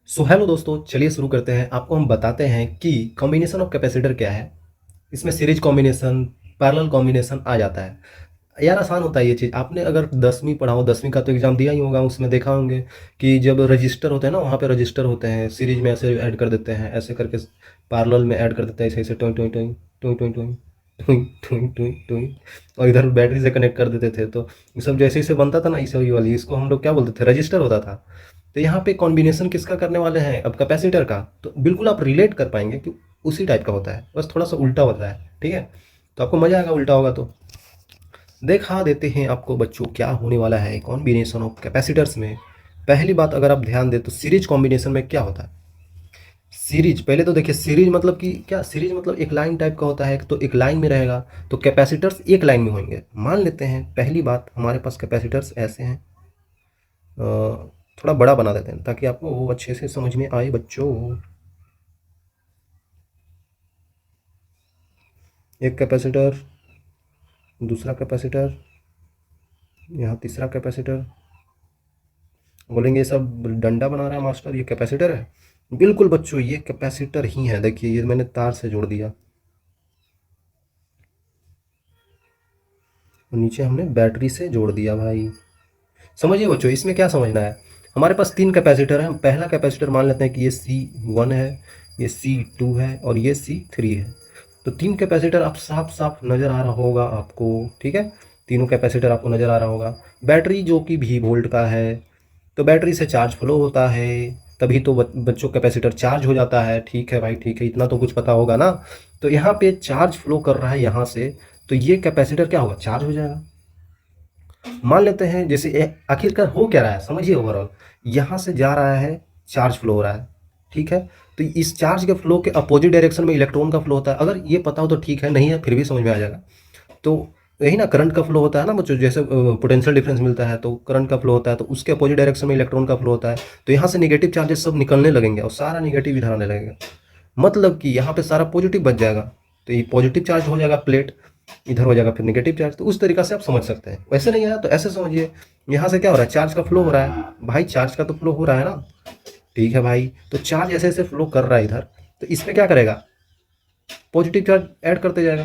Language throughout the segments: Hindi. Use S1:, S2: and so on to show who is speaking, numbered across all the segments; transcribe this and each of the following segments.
S1: सो हेलो दोस्तों, चलिए शुरू करते हैं। आपको हम बताते हैं कि कॉम्बिनेशन ऑफ कैपेसिटर क्या है। इसमें सीरीज कॉम्बिनेशन, पैरेलल कॉम्बिनेशन आ जाता है। यार आसान होता है ये चीज़। आपने अगर 10वीं पढ़ा हो, 10वीं का तो एग्जाम दिया ही होगा, उसमें देखा होंगे कि जब रजिस्टर होते हैं ना, वहाँ पे रजिस्टर होते हैं, सीरीज में ऐसे ऐड कर देते हैं, ऐसे करके पैरेलल में ऐड कर देते हैं, ऐसे ऐसे टोई टोई टोई टोई टोई टोई टोई टोई टोई टोई, और इधर बैटरी से कनेक्ट कर देते थे। तो ये सब जैसे जैसे बनता था ना, इसे वाली, इसको हम लोग क्या बोलते थे, रजिस्टर होता था। तो यहाँ पे कॉम्बिनेशन किसका करने वाले हैं, अब कैपेसिटर का। तो बिल्कुल आप रिलेट कर पाएंगे कि उसी टाइप का होता है, बस थोड़ा सा उल्टा होता है। ठीक है, तो आपको मजा आएगा उल्टा होगा तो। दिखा देते हैं आपको बच्चों क्या होने वाला है कॉम्बिनेशन ऑफ कैपेसिटर्स में। पहली बात अगर आप ध्यान दें तो सीरीज कॉम्बिनेशन में क्या होता है। सीरीज, पहले तो देखिए सीरीज मतलब कि क्या, सीरीज मतलब एक लाइन टाइप का होता है, तो एक लाइन में रहेगा, तो कैपेसिटर्स एक लाइन में होंगे। मान लेते हैं पहली बात हमारे पास कैपेसिटर्स ऐसे हैं। थोड़ा बड़ा बना देते हैं ताकि आपको वो अच्छे से समझ में आए बच्चों। एक कैपेसिटर, दूसरा कैपेसिटर, यहाँ तीसरा कैपेसिटर। बोलेंगे ये सब डंडा बना रहा है मास्टर, ये कैपेसिटर है। बिल्कुल बच्चों, ये कैपेसिटर ही है। देखिए ये मैंने तार से जोड़ दिया, और नीचे हमने बैटरी से जोड़ दिया भाई। समझिए बच्चों, इसमें क्या समझना है। हमारे पास तीन कैपेसिटर हैं। पहला कैपेसिटर मान लेते हैं कि ये C1 है, ये C2 है, और ये C3 है। तो तीन कैपेसिटर आप साफ साफ नज़र आ रहा होगा आपको। ठीक है, तीनों कैपेसिटर आपको नज़र आ रहा होगा। बैटरी जो कि V वोल्ट का है, तो बैटरी से चार्ज फ्लो होता है, तभी तो बच्चों कैपेसिटर चार्ज हो जाता है। ठीक है भाई, ठीक है, इतना तो कुछ पता होगा ना। तो यहाँ पे चार्ज फ्लो कर रहा है यहाँ से, तो ये कैपेसिटर क्या होगा, चार्ज हो जाएगा। मान लेते हैं जैसे आखिरकार हो क्या रहा है समझिए। ओवरऑल यहाँ से जा रहा है, चार्ज फ्लो हो रहा है। ठीक है, तो इस चार्ज के फ्लो के अपोजिट डायरेक्शन में इलेक्ट्रॉन का फ्लो होता है। अगर ये पता हो तो ठीक है, नहीं है फिर भी समझ में आ जाएगा। तो यही ना करंट का फ्लो होता है ना बच्चों, जैसे पोटेंशियल डिफरेंस मिलता है तो करंट का फ्लो होता है, तो उसके अपोजिट डायरेक्शन में इलेक्ट्रॉन का फ्लो होता है। तो यहाँ से नेगेटिव चार्जेस सब निकलने लगेंगे और सारा नेगेटिव इधर आने लगेगा। मतलब कि यहाँ पे सारा पॉजिटिव बच जाएगा। तो ये पॉजिटिव चार्ज हो जाएगा प्लेट, इधर हो जाएगा फिर नेगेटिव चार्ज। तो उस तरीका से आप समझ सकते हैं। वैसे नहीं आया तो ऐसे समझिए, यहाँ से क्या हो रहा है, चार्ज का फ्लो हो रहा है भाई, चार्ज का तो फ्लो हो रहा है ना। ठीक है भाई, तो चार्ज ऐसे ऐसे फ्लो कर रहा है इधर, तो इसमें क्या करेगा, पॉजिटिव चार्ज ऐड करते जाएगा,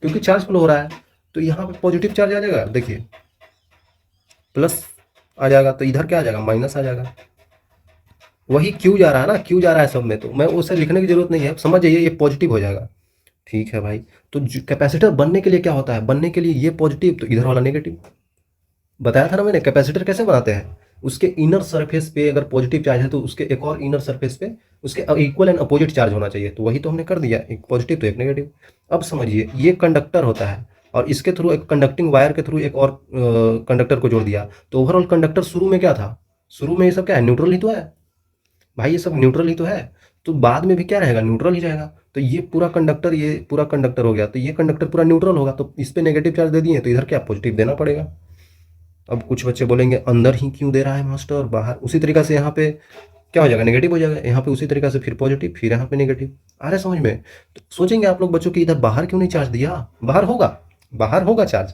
S1: क्योंकि चार्ज फ्लो हो रहा है। तो यहाँ पे पॉजिटिव चार्ज आ जाएगा, देखिए प्लस आ जाएगा, तो इधर क्या आ जाएगा, माइनस आ जाएगा। वही क्यू जा रहा है ना, क्यू जा रहा है सब में, तो मैं उसे लिखने की जरूरत नहीं है, समझ जाइए ये पॉजिटिव हो जाएगा। ठीक है भाई, तो कैपेसिटर बनने के लिए क्या होता है, बनने के लिए ये पॉजिटिव तो इधर वाला नेगेटिव। बताया था ना मैंने, कैपेसिटर कैसे बनाते हैं। उसके इनर सरफेस पे अगर पॉजिटिव चार्ज है तो उसके एक और इनर सरफेस पे उसके इक्वल एंड अपोजिट चार्ज होना चाहिए। तो वही तो हमने कर दिया, एक पॉजिटिव तो एक नेगेटिव। अब समझिए ये कंडक्टर होता है, और इसके थ्रू एक कंडक्टिंग वायर के थ्रू एक और कंडक्टर को जोड़ दिया। तो ओवरऑल कंडक्टर शुरू में क्या था, शुरू में ये सब क्या है, न्यूट्रल ही तो है भाई, ये सब न्यूट्रल ही तो है। तो बाद में भी क्या रहेगा, न्यूट्रल ही रहेगा। तो ये पूरा कंडक्टर, ये पूरा कंडक्टर हो गया, तो ये कंडक्टर पूरा न्यूट्रल होगा, तो इस पे नेगेटिव चार्ज दे दिए, तो इधर क्या पॉजिटिव देना पड़ेगा। अब कुछ बच्चे बोलेंगे अंदर ही क्यों दे रहा है मास्टर, बाहर उसी तरीका से यहाँ पे क्या हो जाएगा, नेगेटिव हो जाएगा, यहाँ पे उसी तरीका से फिर पॉजिटिव, फिर यहाँ पे नेगेटिव। आ रहा है समझ में। तो सोचेंगे आप लोग बच्चों की इधर बाहर क्यों नहीं चार्ज दिया, बाहर होगा, बाहर होगा चार्ज,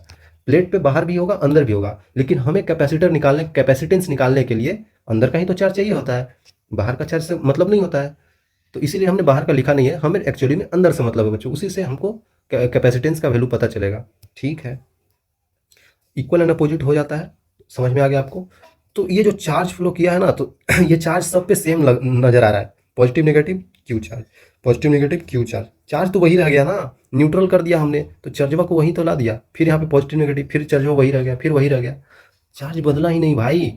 S1: प्लेट पे बाहर भी होगा अंदर भी होगा, लेकिन हमें कैपेसिटर निकालने, कैपेसिटेंस निकालने के लिए अंदर का ही तो चार्ज चाहिए होता है, बाहर का चार्ज से मतलब नहीं होता है। तो इसीलिए हमने बाहर का लिखा नहीं है, हमें एक्चुअली में अंदर से मतलब है बच्चों, उसी से हमको कैपेसिटेंस का वैल्यू पता चलेगा। ठीक है, इक्वल एंड अपोजिट हो जाता है, समझ में आ गया आपको। तो ये जो चार्ज फ्लो किया है ना, तो ये चार्ज सब पे सेम नजर आ रहा है, positive negative Q charge, positive negative Q charge. Charge तो वही रह गया ना, न्यूट्रल कर दिया हमने तो चार्जवा को वहीं तो ला दिया, फिर यहाँ पे पॉजिटिव नेगेटिव, फिर चार्जवा वही रह गया, फिर वही रह गया, चार्ज बदला ही नहीं भाई।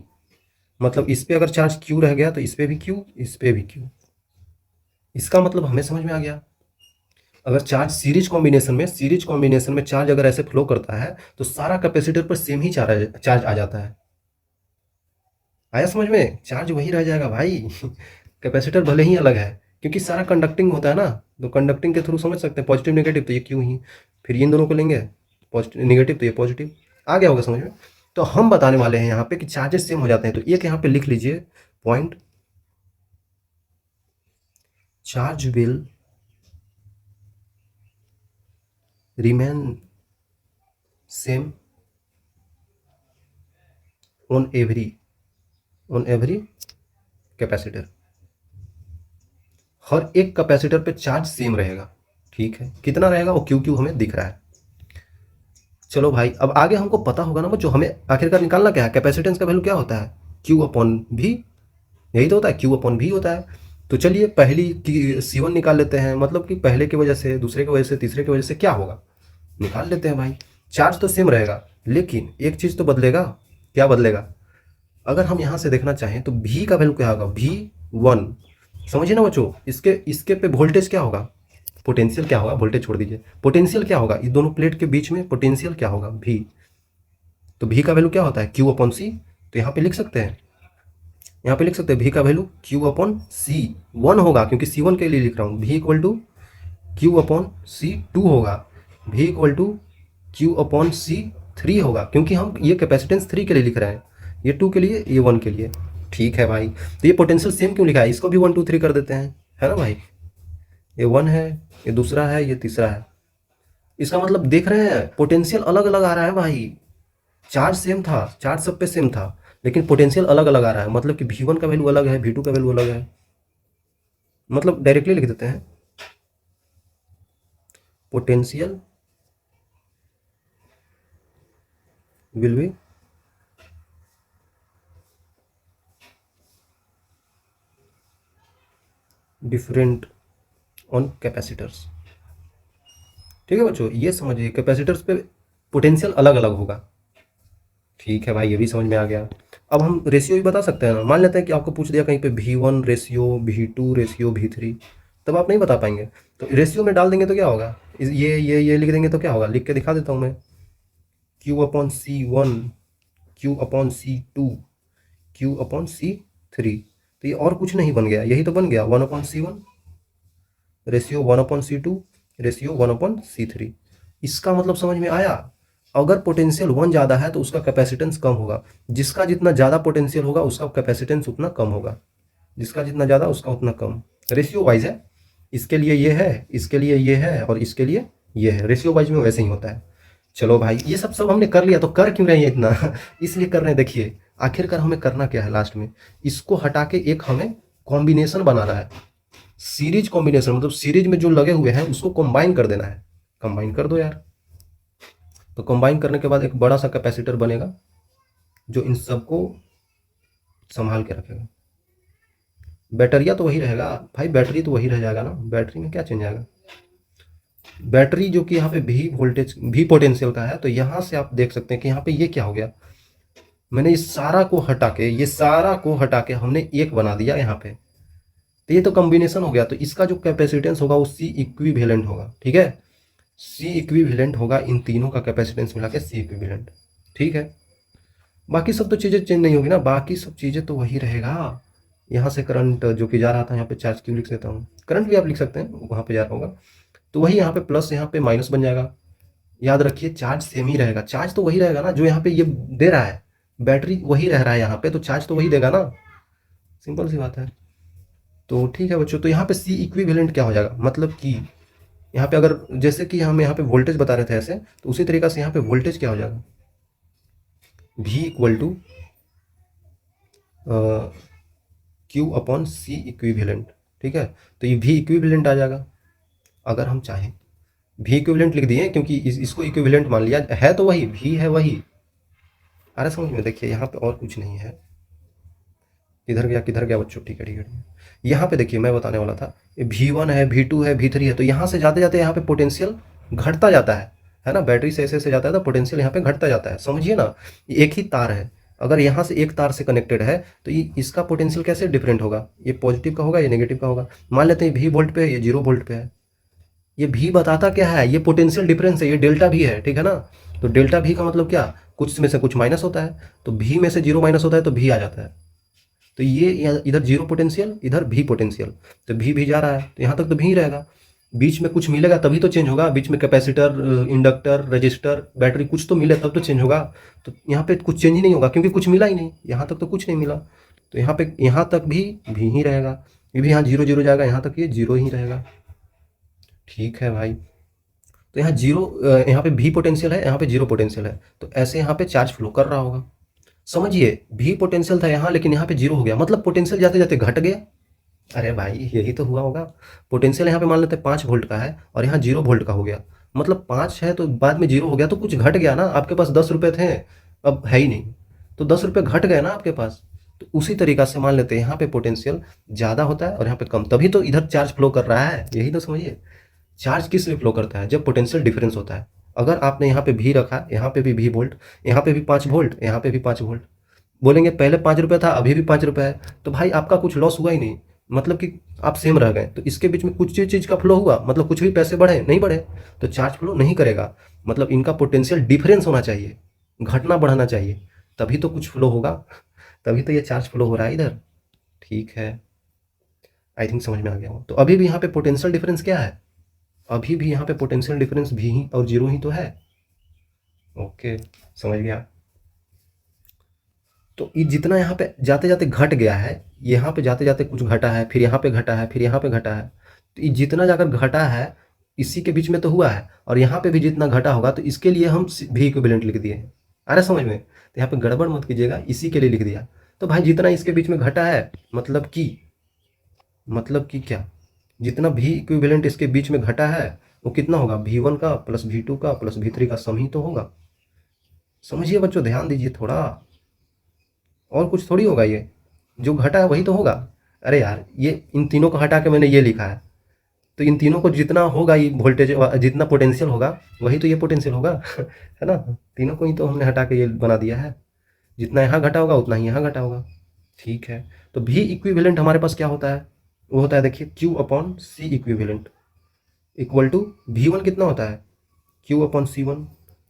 S1: मतलब इस पे अगर चार्ज क्यू रह गया तो इस पे भी क्यू, इस पे भी क्यू। इसका मतलब हमें समझ में आ गया। अगर चार्ज सीरीज कॉम्बिनेशन में चार्ज अगर ऐसे फ्लो करता है तो सारा कैपेसिटर पर सेम ही चार्ज चार्ज आ जाता है। आया समझ में, चार्ज वही रह जाएगा भाई। कैपेसिटर भले ही अलग है, क्योंकि सारा कंडक्टिंग होता है ना, तो कंडक्टिंग के थ्रू समझ सकते हैं, पॉजिटिव नेगेटिव तो ये क्यों ही, फिर इन दोनों को लेंगे, पॉजिटिव नेगेटिव तो ये पॉजिटिव। आ गया होगा समझ में। तो हम बताने वाले हैं यहाँ पे कि चार्जेस सेम हो जाते हैं, तो एक यहाँ पे लिख लीजिए point, charge will remain same on every, on every capacitor, हर एक कैपेसिटर पे चार्ज सेम रहेगा। ठीक है, कितना रहेगा वो क्यू क्यू हमें दिख रहा है। चलो भाई, अब आगे हमको पता होगा ना बच्चों, हमें आखिरकार निकालना क्या है, कैपेसिटेंस का वैल्यू क्या होता है, क्यू अपॉन भी, यही तो होता है, क्यू अपॉन भी होता है। तो चलिए पहली की C1 निकाल लेते हैं, मतलब कि पहले की वजह से, दूसरे की वजह से, तीसरे की वजह से क्या होगा, निकाल लेते हैं भाई। चार्ज तो सेम रहेगा, लेकिन एक चीज़ तो बदलेगा। क्या बदलेगा, अगर हम यहाँ से देखना चाहें तो भी का वैल्यू क्या होगा, V1। समझिए ना बच्चों, इसके इसके पे वोल्टेज क्या होगा, पोटेंशियल क्या होगा, वोल्टेज छोड़ दीजिए, पोटेंशियल क्या होगा, इस दोनों प्लेट के बीच में पोटेंशियल क्या होगा, भी। तो भी का वैल्यू क्या होता है, क्यू अपॉन सी। तो यहाँ पे लिख सकते हैं, यहाँ पे लिख सकते हैं भी का वैल्यू क्यू अपॉन सी वन होगा, क्योंकि C1 के लिए लिख रहा हूँ। भी equal to Q upon C2 होगा, भी equal to Q upon C3 होगा, क्योंकि हम ये कैपेसिटेंस 3 के लिए लिख रहे हैं, ये 2 के लिए, ये 1 के लिए। ठीक है भाई, तो ये पोटेंशियल सेम क्यों लिखा है, इसको भी 1 2 3 कर देते हैं, है ना भाई। ये 1 है, ये दूसरा है, ये तीसरा है। इसका मतलब देख रहे हैं पोटेंशियल अलग अलग आ रहा है भाई। चार्ज सेम था, चार्ज सब पे सेम था, लेकिन पोटेंशियल अलग अलग आ रहा है, मतलब कि V1 का वैल्यू अलग है, V2 का वैल्यू अलग है। मतलब डायरेक्टली लिख देते हैं, potential will be different on capacitors. ठीक है बच्चों, ये समझिए कैपेसिटर्स पे पोटेंशियल अलग अलग होगा। ठीक है भाई, ये भी समझ में आ गया। अब हम रेशियो भी बता सकते हैं ना, मान लेते हैं कि आपको पूछ दिया कहीं पे V1 ratio, V2 ratio, V3, तब आप नहीं बता पाएंगे। तो रेशियो में डाल देंगे तो क्या होगा, ये लिख देंगे तो क्या होगा, लिख के दिखा देता हूँ मैं, Q upon C1, Q upon C2, Q upon C3। तो ये और कुछ नहीं बन गया, यही तो बन गया 1 upon C1 ratio 1 upon C2 ratio 1 upon C3। इसका मतलब समझ में आया। अगर पोटेंशियल 1 ज़्यादा है तो उसका कैपेसिटेंस कम होगा, जिसका जितना ज़्यादा पोटेंशियल होगा उसका कैपेसिटेंस उतना कम होगा, जिसका जितना ज़्यादा उसका उतना कम। रेशियो वाइज है, इसके लिए ये है, इसके लिए ये है, और इसके लिए ये है, रेशियो वाइज में वैसे ही होता है। चलो भाई, ये सब हमने कर लिया, तो कर क्यों रहे हैं इतना इसलिए कर रहे हैं, देखिए आखिरकार हमें करना क्या है, लास्ट में इसको हटा के एक हमें कॉम्बिनेशन बनाना है, सीरीज कॉम्बिनेशन, मतलब सीरीज में जो लगे हुए हैं उसको कंबाइन कर देना है। कंबाइन कर दो यार। तो कंबाइन करने के बाद एक बड़ा सा कैपेसिटर बनेगा जो इन सबको संभाल के रखेगा। बैटरिया तो वही रहेगा भाई, बैटरी तो वही रह जाएगा ना, बैटरी में क्या चेंज आएगा। बैटरी जो कि यहाँ पे भी वोल्टेज, भी पोटेंशियल का है, तो यहाँ से आप देख सकते हैं कि यहाँ पे ये क्या हो गया, मैंने इस सारा को हटा के, ये सारा को हटा के हमने एक बना दिया यहाँ पे, तो ये तो कॉम्बिनेशन हो गया। तो इसका जो कैपेसिटेंस होगा वो C इक्विवेलेंट होगा। ठीक है, C इक्विवेलेंट होगा, इन तीनों का कैपेसिटेंस मिला के C इक्विवेलेंट। ठीक है, बाकी सब तो चीज़ें चेंज नहीं होगी ना, बाकी सब चीज़ें तो वही रहेगा। यहाँ से करंट जो कि जा रहा था यहाँ पे चार्ज क्यों लिख देता हूँ, करंट भी आप लिख सकते हैं, वहाँ पे जा रहा होगा, तो वही यहाँ पे प्लस, यहाँ पे माइनस बन जाएगा। याद रखिए चार्ज सेम ही रहेगा, चार्ज तो वही रहेगा ना जो यहाँ पे ये दे रहा है, बैटरी वही रह रहा है यहाँ पे, तो चार्ज तो वही देगा ना, सिंपल सी बात है। तो ठीक है बच्चों, तो यहाँ पे C इक्विवेलेंट क्या हो जाएगा, मतलब कि यहाँ पे अगर जैसे कि हम यहाँ पे वोल्टेज बता रहे थे ऐसे, तो उसी तरीके से यहाँ पे वोल्टेज क्या हो जाएगा, V equal to Q upon C equivalent. ठीक है, तो ये V इक्विवेलेंट आ जाएगा। अगर हम चाहें V इक्विवेलेंट लिख दिए, क्योंकि इसको इक्विवेलेंट मान लिया है, तो वही V है वही। अरे समझ में, देखिए यहाँ पे और कुछ नहीं है, किधर गया किधर गया बच्चों, ठीक है ठीक है ठीक है। यहाँ पे देखिए मैं बताने वाला था, V1 है, V2 है, V3 है, तो यहाँ से जाते जाते यहाँ पे पोटेंशियल घटता जाता है ना, बैटरी से ऐसे जाता है तो पोटेंशियल यहाँ पे घटता जाता है, समझिए ना। एक ही तार है, अगर यहाँ से एक तार से कनेक्टेड है तो ये इसका पोटेंशियल कैसे डिफरेंट होगा, ये पॉजिटिव का होगा, ये नेगेटिव का होगा। मान लेते हैं V वोल्ट पे है, ये 0 वोल्ट पे है। ये भी बताता क्या है, ये पोटेंशियल डिफरेंस है, ये डेल्टा भी है, ठीक है ना। तो डेल्टा भी का मतलब क्या, कुछ में से कुछ माइनस होता है, तो भी में से 0 माइनस होता है तो भी आ जाता है। तो ये इधर 0 पोटेंशियल, इधर भी पोटेंशियल, तो भी जा रहा है, तो यहाँ तक तो भी रहेगा। बीच में कुछ मिलेगा तभी तो चेंज होगा, बीच में कैपेसिटर, इंडक्टर, रजिस्टर, बैटरी कुछ तो मिले तब तो चेंज होगा। तो यहाँ पे कुछ चेंज ही नहीं होगा, क्योंकि कुछ मिला ही नहीं, यहाँ तक तो कुछ नहीं मिला, तो यहाँ पे यहाँ तक भी ही रहेगा। ये भी यहाँ 0 0 जाएगा, यहाँ तक ये 0 ही रहेगा। ठीक है भाई, तो यहाँ 0, यहाँ पे भी पोटेंशियल है, यहाँ पे 0 पोटेंशियल है, तो ऐसे यहाँ पे चार्ज फ्लो कर रहा होगा। समझिए भी पोटेंशियल था यहाँ, लेकिन यहाँ पे जीरो हो गया, मतलब पोटेंशियल जाते जाते घट गया। अरे भाई यही तो हुआ होगा। पोटेंशियल यहाँ पे मान लेते हैं 5 वोल्ट का है और यहाँ 0 वोल्ट का हो गया, मतलब 5 है तो बाद में 0 हो गया, तो कुछ घट गया ना। आपके पास 10 रुपये थे, अब है ही नहीं, तो 10 रुपये घट गए ना आपके पास। तो उसी तरीका से मान लेते हैं यहाँ पे पोटेंशियल ज़्यादा होता है और यहाँ पे कम, तभी तो इधर चार्ज फ्लो कर रहा है। यही तो समझिए, चार्ज किस लिए फ्लो करता है, जब पोटेंशियल डिफरेंस होता है। अगर आपने यहाँ पे भी रखा, यहाँ पे भी वोल्ट, यहाँ पे भी 5 वोल्ट, यहाँ पे भी 5 वोल्ट, बोलेंगे पहले 5 रुपये था अभी भी 5 रुपये है, तो भाई आपका कुछ लॉस हुआ ही नहीं, मतलब कि आप सेम रह गए। तो इसके बीच में कुछ चीज़ का फ्लो हुआ, मतलब कुछ भी पैसे बढ़े नहीं बढ़े, तो चार्ज फ्लो नहीं करेगा। मतलब इनका पोटेंशियल डिफरेंस होना चाहिए, घटना बढ़ाना चाहिए, तभी तो कुछ फ्लो होगा, तभी तो ये चार्ज फ्लो हो रहा है इधर। ठीक है, आई थिंक समझ में आ गया हो। तो अभी भी यहाँ पे पोटेंशियल डिफरेंस क्या है, अभी भी यहाँ पे पोटेंशियल डिफरेंस भी ही और जीरो ही तो है। ओके, समझ गया। तो ये जितना यहाँ पे जाते जाते घट गया है, यहाँ पे जाते जाते कुछ घटा है, फिर यहाँ पे घटा है, फिर यहाँ पे घटा है, तो ये जितना जाकर घटा है इसी के बीच में तो हुआ है, और यहाँ पे भी जितना घटा होगा, तो इसके लिए हम भी इक्विवेलेंट लिख दिए हैं। आ रहा समझ में? तो यहाँ पे गड़बड़ मत कीजिएगा, इसी के लिए लिख दिया। तो भाई जितना इसके बीच में घटा है, मतलब कि क्या, जितना भी इक्विवेलेंट इसके बीच में घटा है वो कितना होगा, V1 का प्लस V2 का प्लस V3 का सम ही तो होगा। समझिए बच्चों, ध्यान दीजिए थोड़ा, और कुछ थोड़ी होगा, ये जो घटा है वही तो होगा। अरे यार, ये इन तीनों को हटा के मैंने ये लिखा है, तो इन तीनों को जितना होगा ये वोल्टेज, जितना पोटेंशियल होगा वही तो ये पोटेंशियल होगा है ना। तीनों को ही तो हमने हटा के ये बना दिया है, जितना यहाँ घटा होगा उतना ही यहाँ घटा होगा। ठीक है, तो भी इक्विवेलेंट हमारे पास क्या होता है, वो होता है देखिए Q upon C equivalent equal to V1 कितना होता है Q अपॉन C1,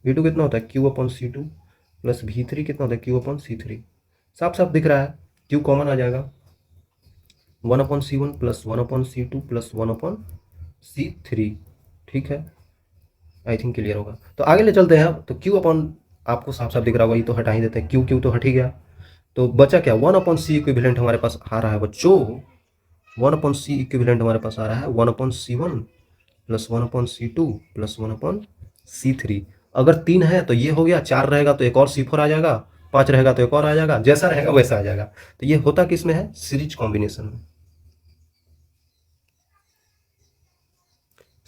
S1: V2 कितना होता है Q upon C2 plus V3 कितना होता है Q अपॉन C3। साफ साफ दिख रहा है, Q कॉमन आ जाएगा, 1/C1 plus 1/C2 plus 1/C3। ठीक है, आई थिंक क्लियर होगा। तो आगे ले चलते हैं अब। तो Q अपॉन आपको साफ साफ दिख रहा होगा, ये तो हटा ही देते हैं, Q तो हट ही गया, तो बचा क्या, 1/C इक्विवेलेंट हमारे पास आ रहा है बच्चों। 1/C इक्विवेलेंट हमारे पास आ रहा है 1/C1 plus 1/C2 plus 1/C3। अगर 3 है तो ये हो गया, 4 रहेगा तो एक और C4 आ जाएगा, 5 रहेगा तो एक और आ जाएगा, जैसा रहेगा वैसा आ जाएगा। तो ये होता किस में है, सीरीज कॉम्बिनेशन में।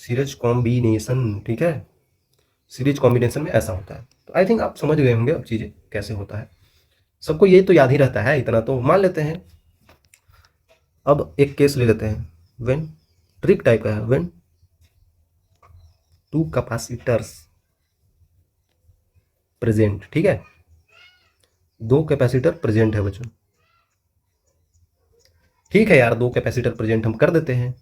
S1: सीरीज कॉम्बिनेशन, ठीक है, सीरीज कॉम्बिनेशन में ऐसा होता है। तो आई थिंक आप समझ गए होंगे अब चीज़ें कैसे होता है, सबको ये तो याद ही रहता है, इतना तो मान लेते हैं। अब एक केस ले लेते हैं, व्हेन, ट्रिक टाइप का है, व्हेन टू कैपेसिटर्स प्रेजेंट। ठीक है, 2 कैपेसिटर प्रेजेंट है बच्चों। ठीक है यार, 2 कैपेसिटर प्रेजेंट हम कर देते हैं,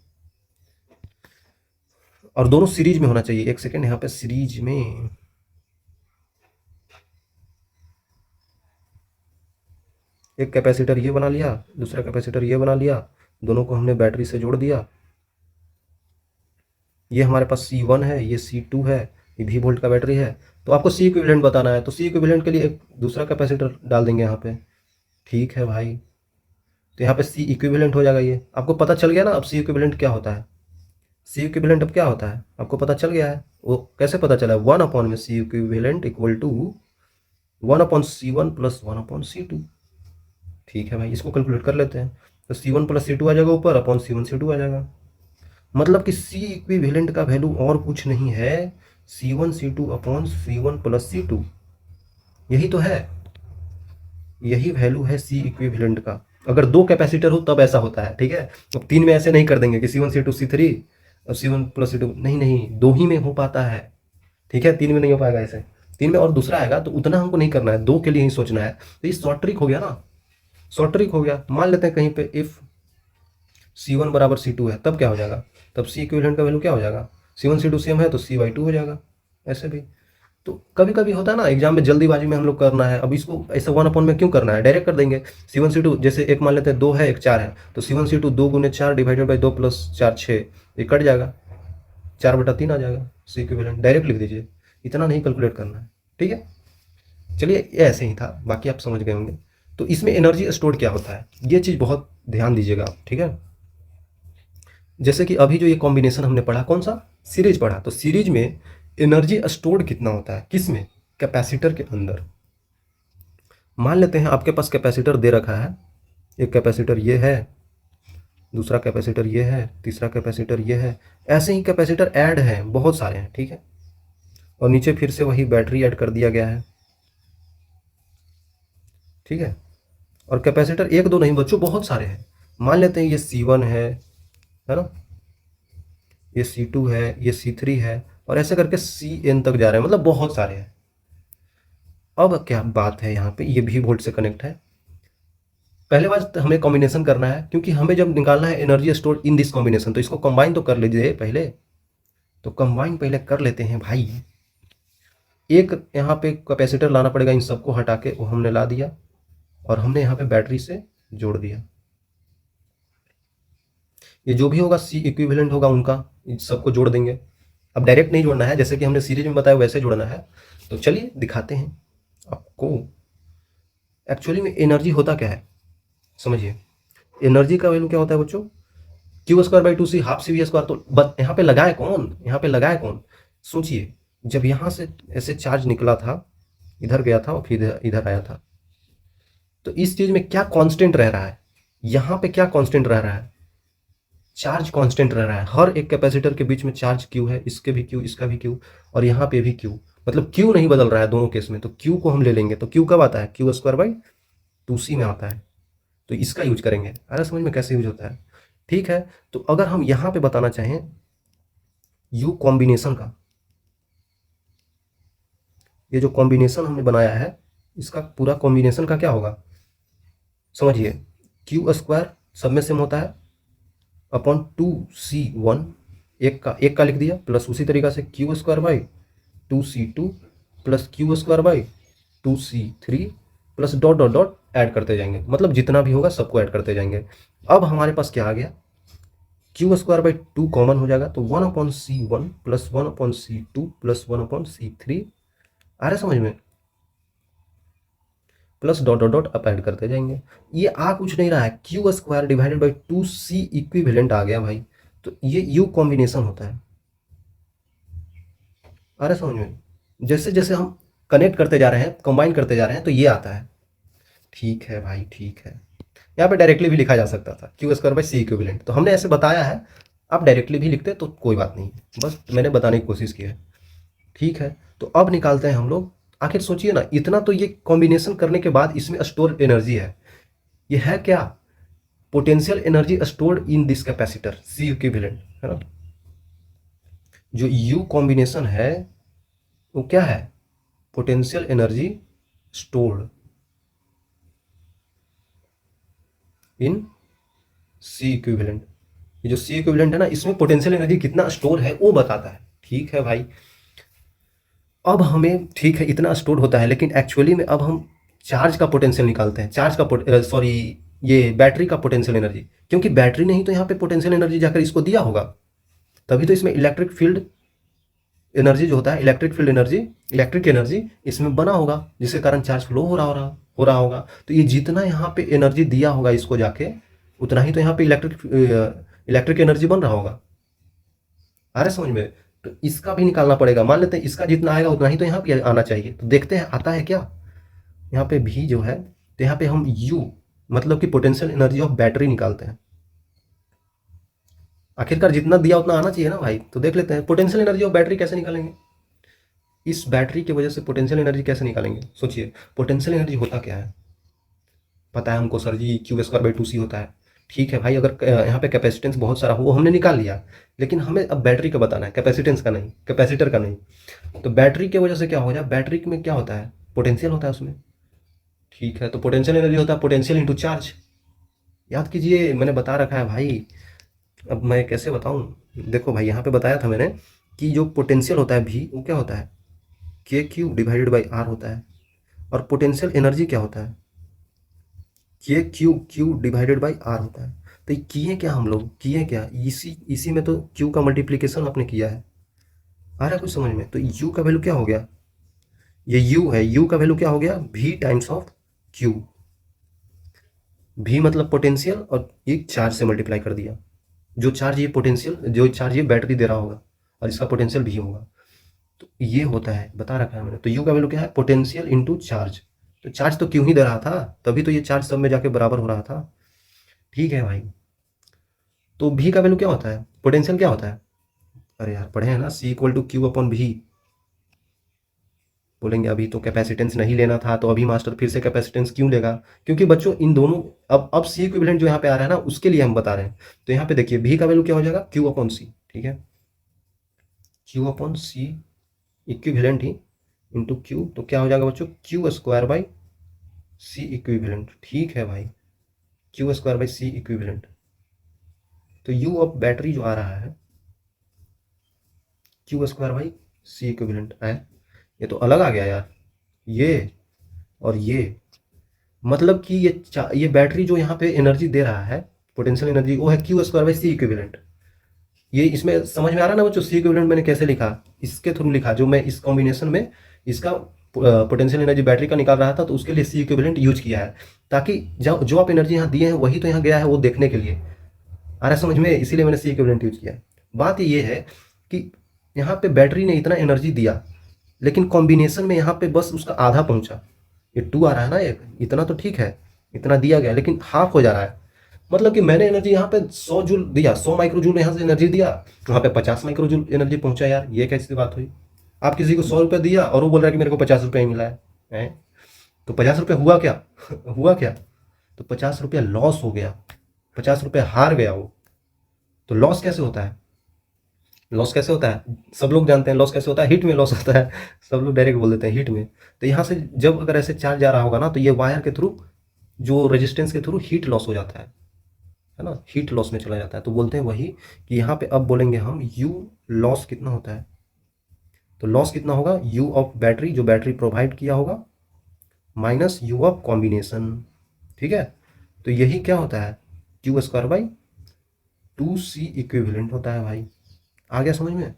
S1: और दोनों सीरीज में होना चाहिए। एक सेकेंड, यहाँ पे सीरीज में, एक कैपेसिटर ये बना लिया, दूसरा कैपेसिटर ये बना लिया, दोनों को हमने बैटरी से जोड़ दिया। ये हमारे पास C1 है, ये C2 है, ये V वोल्ट का बैटरी है। तो आपको C इक्विवेलेंट बताना है, तो C इक्विवेलेंट के लिए एक दूसरा कैपेसिटर डाल देंगे यहाँ पे। ठीक है भाई, तो यहाँ पे C इक्विवेलेंट हो जाएगा। ये आपको पता चल गया ना अब C इक्विवेलेंट क्या होता है। C इक्विवेलेंट अब क्या होता है आपको पता चल गया है। वो कैसे पता चला है, 1 में C equivalent equal to 1/C1 plus 1/C2। ठीक है भाई, इसको कैलकुलेट कर लेते हैं। तो C1 प्लस C2 आ जाएगा ऊपर, अपॉन C1 C2 आ जाएगा। मतलब कि C इक्विवेलेंट का वैल्यू और कुछ नहीं है, C1 C2 upon C1 plus C2, यही तो है, यही वैल्यू है C इक्विवेलेंट का। अगर 2 कैपेसिटर हो तब ऐसा होता है, ठीक है। अब 3 में ऐसे नहीं कर देंगे कि C1 C2 C3 और C1 प्लस C2, नहीं नहीं, 2 ही में हो पाता है। ठीक है, 3 में नहीं हो पाएगा ऐसे, 3 में और दूसरा आएगा, तो उतना हमको नहीं करना है, 2 के लिए ही सोचना है। तो ये शॉर्ट ट्रिक हो गया ना, शॉर्ट ट्रिक हो गया। मान लेते हैं कहीं पे इफ C1 बराबर C2 है, तब क्या हो जाएगा, तब C इक्विवेलेंट का वैल्यू क्या हो जाएगा, C1 C2 सेम है तो C/2 हो जाएगा, ऐसे भी। तो कभी कभी होता है ना एग्जाम में जल्दीबाजी में हम लोग करना है, अब इसको ऐसे 1 में क्यों करना है, डायरेक्ट कर देंगे। C1 C2 जैसे एक मान लेते हैं 2 है एक 4 है, तो C1 C2 2 गुने 4 डिवाइडेड बाई 2 प्लस 4 6, ये कट जाएगा, 4/3 आ जाएगा। C इक्विवेलेंट डायरेक्ट लिख दीजिए, इतना नहीं कैलकुलेट करना है। ठीक है, चलिए ये ऐसे ही था, बाकी आप समझ गए होंगे। तो इसमें एनर्जी स्टोर क्या होता है, ये चीज़ बहुत ध्यान दीजिएगा आप, ठीक है। जैसे कि अभी जो ये कॉम्बिनेशन हमने पढ़ा, कौन सा, सीरीज पढ़ा, तो सीरीज में एनर्जी स्टोर्ड कितना होता है, किस में, कैपेसिटर के अंदर। मान लेते हैं आपके पास कैपेसिटर दे रखा है, एक कैपेसिटर ये है, दूसरा कैपेसिटर ये है, तीसरा कैपेसिटर ये है, ऐसे ही कैपेसिटर ऐड हैं, बहुत सारे हैं, ठीक है। और नीचे फिर से वही बैटरी ऐड कर दिया गया है, ठीक है। और कैपेसिटर एक दो नहीं बच्चों, बहुत सारे हैं। मान लेते हैं ये C1 है ना, ये C2 है, ये C3 है, और ऐसे करके Cn तक जा रहे हैं, मतलब बहुत सारे हैं। अब क्या बात है, यहाँ पे ये भी वोल्ट से कनेक्ट है। पहले बात हमें कॉम्बिनेशन करना है, क्योंकि हमें जब निकालना है energy store in this combination, तो इसको कंबाइन तो कर लीजिए पहले। तो कंबाइन पहले कर लेते हैं भाई। एक यहाँ पे कैपेसिटर लाना पड़ेगा, इन सबको हटा के वो हमने ला दिया, और हमने यहाँ पे बैटरी से जोड़ दिया। ये जो भी होगा C इक्विवेलेंट होगा उनका, इन सबको जोड़ देंगे। अब डायरेक्ट नहीं जोड़ना है, जैसे कि हमने सीरीज में बताया वैसे जोड़ना है। तो चलिए दिखाते हैं आपको एक्चुअली में एनर्जी होता क्या है, समझिए। एनर्जी का वैल्यू क्या होता है बच्चों, Q²/2C हाफ CV²। तो बस यहाँ पे लगाए कौन, यहाँ पे लगाए कौन, सोचिए। जब यहाँ से ऐसे चार्ज निकला था, इधर गया था और फिर इधर आया था, तो इस चीज में क्या कांस्टेंट रह रहा है, यहाँ पे क्या कांस्टेंट रह रहा है, चार्ज कांस्टेंट रह रहा है। हर एक कैपेसिटर के बीच में चार्ज Q है, इसके भी Q, इसका भी Q, और यहाँ पे भी Q। मतलब Q नहीं बदल रहा है दोनों केस में। तो Q को हम ले लेंगे, तो Q कब आता है, Q²/2C में आता है। तो इसका यूज करेंगे। अरे समझ में कैसे यूज होता है, ठीक है। तो अगर हम यहाँ पे बताना चाहें U कॉम्बिनेशन का, ये जो कॉम्बिनेशन हमने बनाया है, इसका पूरा कॉम्बिनेशन का क्या होगा, समझिए। Q² सब में सेम होता है अपॉन 2C1, एक का लिख दिया, प्लस उसी तरीका से Q²/2C2 plus Q²/2C3 plus dot dot dot add करते जाएंगे, मतलब जितना भी होगा सबको ऐड करते जाएंगे। अब हमारे पास क्या आ गया, Q²/2 कॉमन हो जाएगा, तो 1/C1 plus 1/C2 plus 1/C3 आ रहा है समझ में, plus dot dot dot up add करते जाएंगे। ये आ कुछ नहीं रहा है, Q²/2C इक्विवेलेंट आ गया भाई। तो ये U कॉम्बिनेशन होता है, आ रहा है समझ में। जैसे जैसे हम कनेक्ट करते जा रहे हैं, कंबाइन करते जा रहे हैं, तो ये आता है। ठीक है भाई, ठीक है। यहाँ पे डायरेक्टली भी लिखा जा सकता था Q²/C इक्विवेलेंट, तो हमने ऐसे बताया है। आप डायरेक्टली भी लिखते तो कोई बात नहीं, बस मैंने बताने की कोशिश की है, ठीक है। तो अब निकालते हैं हम लोग। आखिर सोचिए ना, इतना तो ये कॉम्बिनेशन करने के बाद इसमें स्टोर एनर्जी है। ये है क्या, potential energy stored in this capacitor C equivalent, है ना। जो U कॉम्बिनेशन है वो क्या है, potential energy stored in C equivalent. ये जो C इक्विवेलेंट है ना, इसमें पोटेंशियल एनर्जी कितना स्टोर है वो बताता है, ठीक है भाई। अब हमें, ठीक है, इतना स्टोर होता है, लेकिन एक्चुअली में अब हम चार्ज का पोटेंशियल निकालते हैं, चार्ज का सॉरी, ये बैटरी का पोटेंशियल एनर्जी, क्योंकि बैटरी नहीं तो यहाँ पे पोटेंशियल एनर्जी जाकर इसको दिया होगा, तभी तो इसमें इलेक्ट्रिक फील्ड एनर्जी जो होता है, electric field energy, electric energy इसमें बना होगा, जिसके कारण चार्ज फ्लो हो रहा होगा। तो ये जितना यहाँ पे एनर्जी दिया होगा इसको जाके, उतना ही तो यहाँ पे इलेक्ट्रिक एनर्जी बन रहा होगा, आ रहा समझ में। तो इसका भी निकालना पड़ेगा। मान लेते हैं इसका जितना आएगा उतना ही तो यहाँ पे आना चाहिए। तो देखते हैं आता है क्या, यहाँ पे भी जो है, तो यहाँ पे हम U मतलब कि पोटेंशियल एनर्जी ऑफ बैटरी निकालते हैं। आखिरकार जितना दिया उतना आना चाहिए ना भाई। तो देख लेते हैं पोटेंशियल एनर्जी ऑफ बैटरी कैसे निकालेंगे, इस बैटरी की वजह से पोटेंशियल एनर्जी कैसे निकालेंगे। सोचिए, पोटेंशियल एनर्जी होता क्या है, पता है हमको सर जी, Q²/2C होता है। ठीक है भाई, अगर यहाँ पे कैपेसिटेंस बहुत सारा हो वो हमने निकाल लिया, लेकिन हमें अब बैटरी का बताना है, कैपेसिटेंस का नहीं, कैपेसिटर का नहीं। तो बैटरी की वजह से क्या हो जाए, बैटरी में क्या होता है, पोटेंशियल होता है उसमें, ठीक है। तो पोटेंशियल एनर्जी होता है पोटेंशियल इंटू चार्ज। याद कीजिए, मैंने बता रखा है भाई। अब मैं कैसे बताऊं, देखो भाई, यहाँ पे बताया था मैंने कि जो पोटेंशियल होता है भी, वो क्या होता है, KQ/R होता है। और पोटेंशियल एनर्जी क्या होता है, KQ/R होता है। तो ये किए क्या, इसी में तो Q का मल्टीप्लीकेशन आपने किया है, आ रहा है कुछ समझ में। तो U का वैल्यू क्या हो गया, ये U है, U का वैल्यू क्या हो गया, V times of Q। V मतलब पोटेंशियल, और ये चार्ज से मल्टीप्लाई कर दिया। जो चार्ज ये बैटरी दे रहा होगा, और इसका पोटेंशियल भी होगा। तो ये होता है, बता रखा है मैंने। तो U का वैल्यू क्या है, पोटेंशियल इंटू चार्ज। तो चार्ज तो क्यों ही दे रहा था, तभी तो ये चार्ज सब में जाके बराबर हो रहा था। ठीक है भाई, तो भी का वैल्यू क्या होता है, पोटेंशियल क्या होता है, अरे यार पढ़े हैं ना, सी इक्वल टू क्यू अपॉन भी। बोलेंगे अभी तो कैपेसिटेंस नहीं लेना था, तो अभी मास्टर फिर से कैपेसिटेंस क्यों लेगा, क्योंकि बच्चों इन दोनों, अब सी इक्विवेलेंट जो यहाँ पे आ रहा है ना, उसके लिए हम बता रहे हैं। तो यहाँ पे देखिए भी का वैल्यू क्या हो जाएगा, क्यू अपॉन सी, ठीक है, क्यू अपॉन सी इक्विवेलेंट ही इंटू क्यू, तो क्या हो जाएगा बच्चों, Q square by C equivalent. ठीक है भाई, Q square by C equivalent. तो यू ऑफ बैटरी जो आ रहा है, Q square by C equivalent है, ये तो अलग आ गया यार, ये और ये, मतलब कि ये बैटरी जो यहाँ पे एनर्जी दे रहा है, पोटेंशियल एनर्जी, वो है Q square by C equivalent. ये इसमें समझ में आ रहा है ना बच्चों, सी इक्विवेलेंट मैंने कैसे लिखा, इसके थ्रू लिखा, जो मैं इस कॉम्बिनेशन में इसका पोटेंशियल एनर्जी बैटरी का निकाल रहा था, तो उसके लिए सी इक्विवेलेंट यूज किया है, ताकि जो आप एनर्जी यहाँ दिए हैं वही तो यहाँ गया है, वो देखने के लिए आ रहा है समझ में, इसीलिए मैंने सी इक्विवेलेंट यूज किया है। बात ये है कि यहाँ पे बैटरी ने इतना एनर्जी दिया, लेकिन कॉम्बिनेशन में यहाँ पे बस उसका आधा पहुंचा, ये 2 आ रहा है ना, एक इतना तो ठीक है, इतना दिया गया, लेकिन हाफ हो जा रहा है, मतलब कि मैंने एनर्जी यहाँ पे 100 जूल दिया, 100 माइक्रो जूल यहाँ से एनर्जी दिया, वहाँ पे 50 माइक्रो जूल एनर्जी पहुंचा, यार ये कैसी बात हुई। आप किसी को 100 रुपये दिया और वो बोल रहा है कि मेरे को 50 रुपये ही मिला है? तो 50 रुपये हुआ क्या हुआ क्या, तो 50 रुपया लॉस हो गया, 50 रुपये हार गया वो। तो लॉस कैसे होता है, लॉस कैसे होता है, सब लोग जानते हैं लॉस कैसे होता है, हीट में लॉस होता है, सब लोग डायरेक्ट बोल देते हैं हीट में। तो यहाँ से जब अगर ऐसे चार्ज जा रहा होगा ना, तो ये वायर के थ्रू, जो रेजिस्टेंस के थ्रू हीट लॉस हो जाता है ना, हीट लॉस में चला जाता है। तो बोलते हैं वही कि यहाँ पे अब बोलेंगे हम यू लॉस कितना होता है, तो लॉस कितना होगा, यू ऑफ बैटरी, जो बैटरी प्रोवाइड किया होगा, माइनस यू ऑफ कॉम्बिनेशन। ठीक है, तो यही क्या होता है, Q square by 2C equivalent होता है भाई। आ गया समझ में,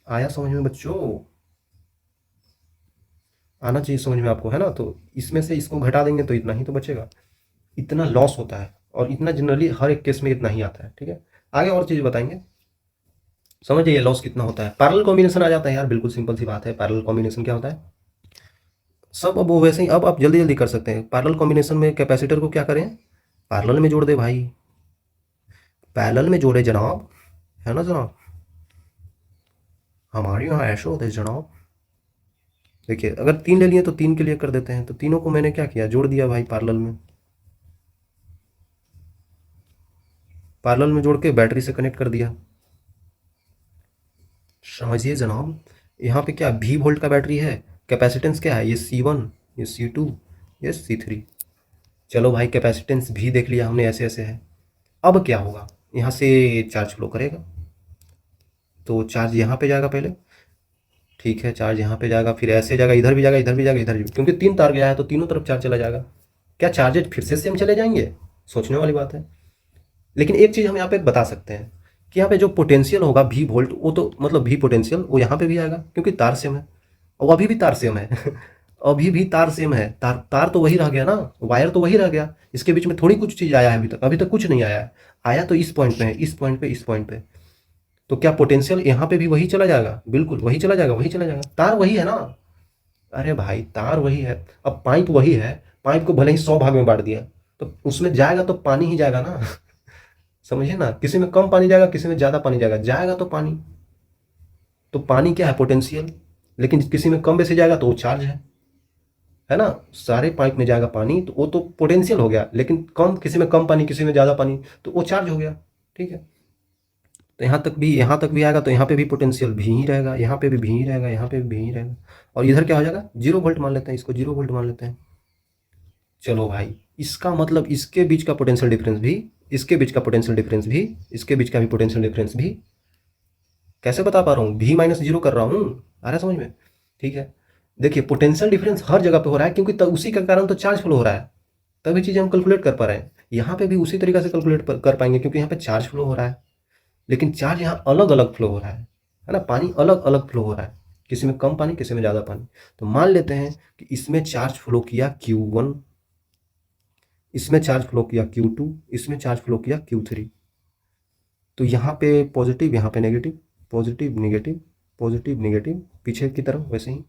S1: आया समझ में बच्चों, आना चाहिए समझ में आपको, है ना। तो इसमें से इसको घटा देंगे तो इतना ही तो बचेगा, इतना लॉस होता है, और इतना जनरली हर एक केस में इतना ही आता है। ठीक है, आगे और चीज़ बताएंगे, समझिए लॉस कितना होता है। पैरेलल कॉम्बिनेशन आ जाता है यार, बिल्कुल सिंपल सी बात है, पैरेलल कॉम्बिनेशन क्या होता है, सब अब वो वैसे ही, अब आप जल्दी जल्दी कर सकते हैं। पैरेलल कॉम्बिनेशन में कैपेसिटर को क्या करें, पैरेलल में जोड़ दे भाई, पैरेलल में जोड़े जनाब, है ना जनाब, हमारे यहाँ ऐसे होते हैं जनाब। देखिए अगर 3 ले लिए तो 3 के लिए कर देते हैं, तो तीनों को मैंने क्या किया, जोड़ दिया भाई पैरेलल में, पैरेलल में जोड़ के बैटरी से कनेक्ट कर दिया। समझिए जनाब, यहाँ पे क्या भी वोल्ट का बैटरी है, कैपेसिटेंस क्या है, ये C1, ये C2, ये C3। चलो भाई कैपेसिटेंस भी देख लिया हमने, ऐसे ऐसे है। अब क्या होगा, यहाँ से चार्ज फ्लो करेगा, तो चार्ज यहाँ पे जाएगा पहले, ठीक है, चार्ज यहाँ पे जाएगा, फिर ऐसे जाएगा, इधर भी जाएगा, इधर भी जाएगा, इधर भी, क्योंकि 3 तार गया है तो तीनों तरफ चार्ज चला जाएगा। क्या चार्जेज फिर से सेम चले जाएंगे, सोचने वाली बात है। लेकिन एक चीज़ हम यहाँ पे बता सकते हैं कि यहाँ पे जो पोटेंशियल होगा भी वोल्ट, वो तो मतलब भी पोटेंशियल वो यहाँ पे भी आएगा, क्योंकि तार सेम है, और अभी भी तार सेम है अभी भी तार सेम है, तार तार तो वही रह गया ना, वायर तो वही रह गया, इसके बीच में थोड़ी कुछ चीज़ आया है, अभी तक कुछ नहीं आया है, आया तो इस पॉइंट पे है, इस पॉइंट पे, इस पॉइंट पे। तो क्या पोटेंशियल यहाँ पे भी वही चला जाएगा, बिल्कुल वही चला जाएगा, वही चला जाएगा, तार वही है ना, अरे भाई तार वही है, अब पाइप वही है, पाइप को भले ही 100 भाग में बांट दिया, तो उसमें जाएगा तो पानी ही जाएगा ना समझिए ना, किसी में कम पानी जाएगा, किसी में ज़्यादा पानी जाएगा, जाएगा तो पानी, तो पानी क्या है, पोटेंशियल। लेकिन किसी में कम बेसी जाएगा तो वो चार्ज है ना, सारे पाइप में जाएगा पानी तो वो तो पोटेंशियल हो गया, लेकिन कम, किसी में कम पानी, किसी में ज़्यादा पानी, तो वो चार्ज हो गया। ठीक है, तो यहाँ तक भी आएगा, तो यहाँ पे भी पोटेंशियल भी ही रहेगा, यहाँ पे भी ही रहेगा, यहाँ पे भी ही रहेगा, और इधर क्या हो जाएगा, 0 वोल्ट मान लेते हैं, इसको 0 वोल्ट मान लेते हैं। चलो भाई, इसका मतलब इसके बीच का पोटेंशियल डिफरेंस भी, इसके बीच का पोटेंशियल डिफरेंस भी, इसके बीच का भी पोटेंशियल डिफरेंस भी, कैसे बता पा रहा हूँ, भी माइनस 0 कर रहा हूँ, आ रहा है समझ में। ठीक है, देखिए पोटेंशियल डिफरेंस हर जगह पे हो रहा है, क्योंकि उसी का कारण तो चार्ज फ्लो हो रहा है, तभी चीज़ें हम कैलकुलेट कर पा रहे हैं। यहाँ पे भी उसी तरीके से कैलकुलेट कर पाएंगे, क्योंकि यहाँ पे चार्ज फ्लो हो रहा है, लेकिन चार्ज यहाँ अलग अलग फ्लो हो रहा है ना, पानी अलग अलग फ्लो हो रहा है, किसी में कम पानी, किसी में ज़्यादा पानी। तो मान लेते हैं कि इसमें चार्ज फ्लो किया Q1, इसमें चार्ज फ्लो किया Q2, इसमें चार्ज फ्लो किया Q3। तो यहाँ पे पॉजिटिव, यहाँ पे negative, positive negative, positive negative, पीछे की तरफ वैसे ही।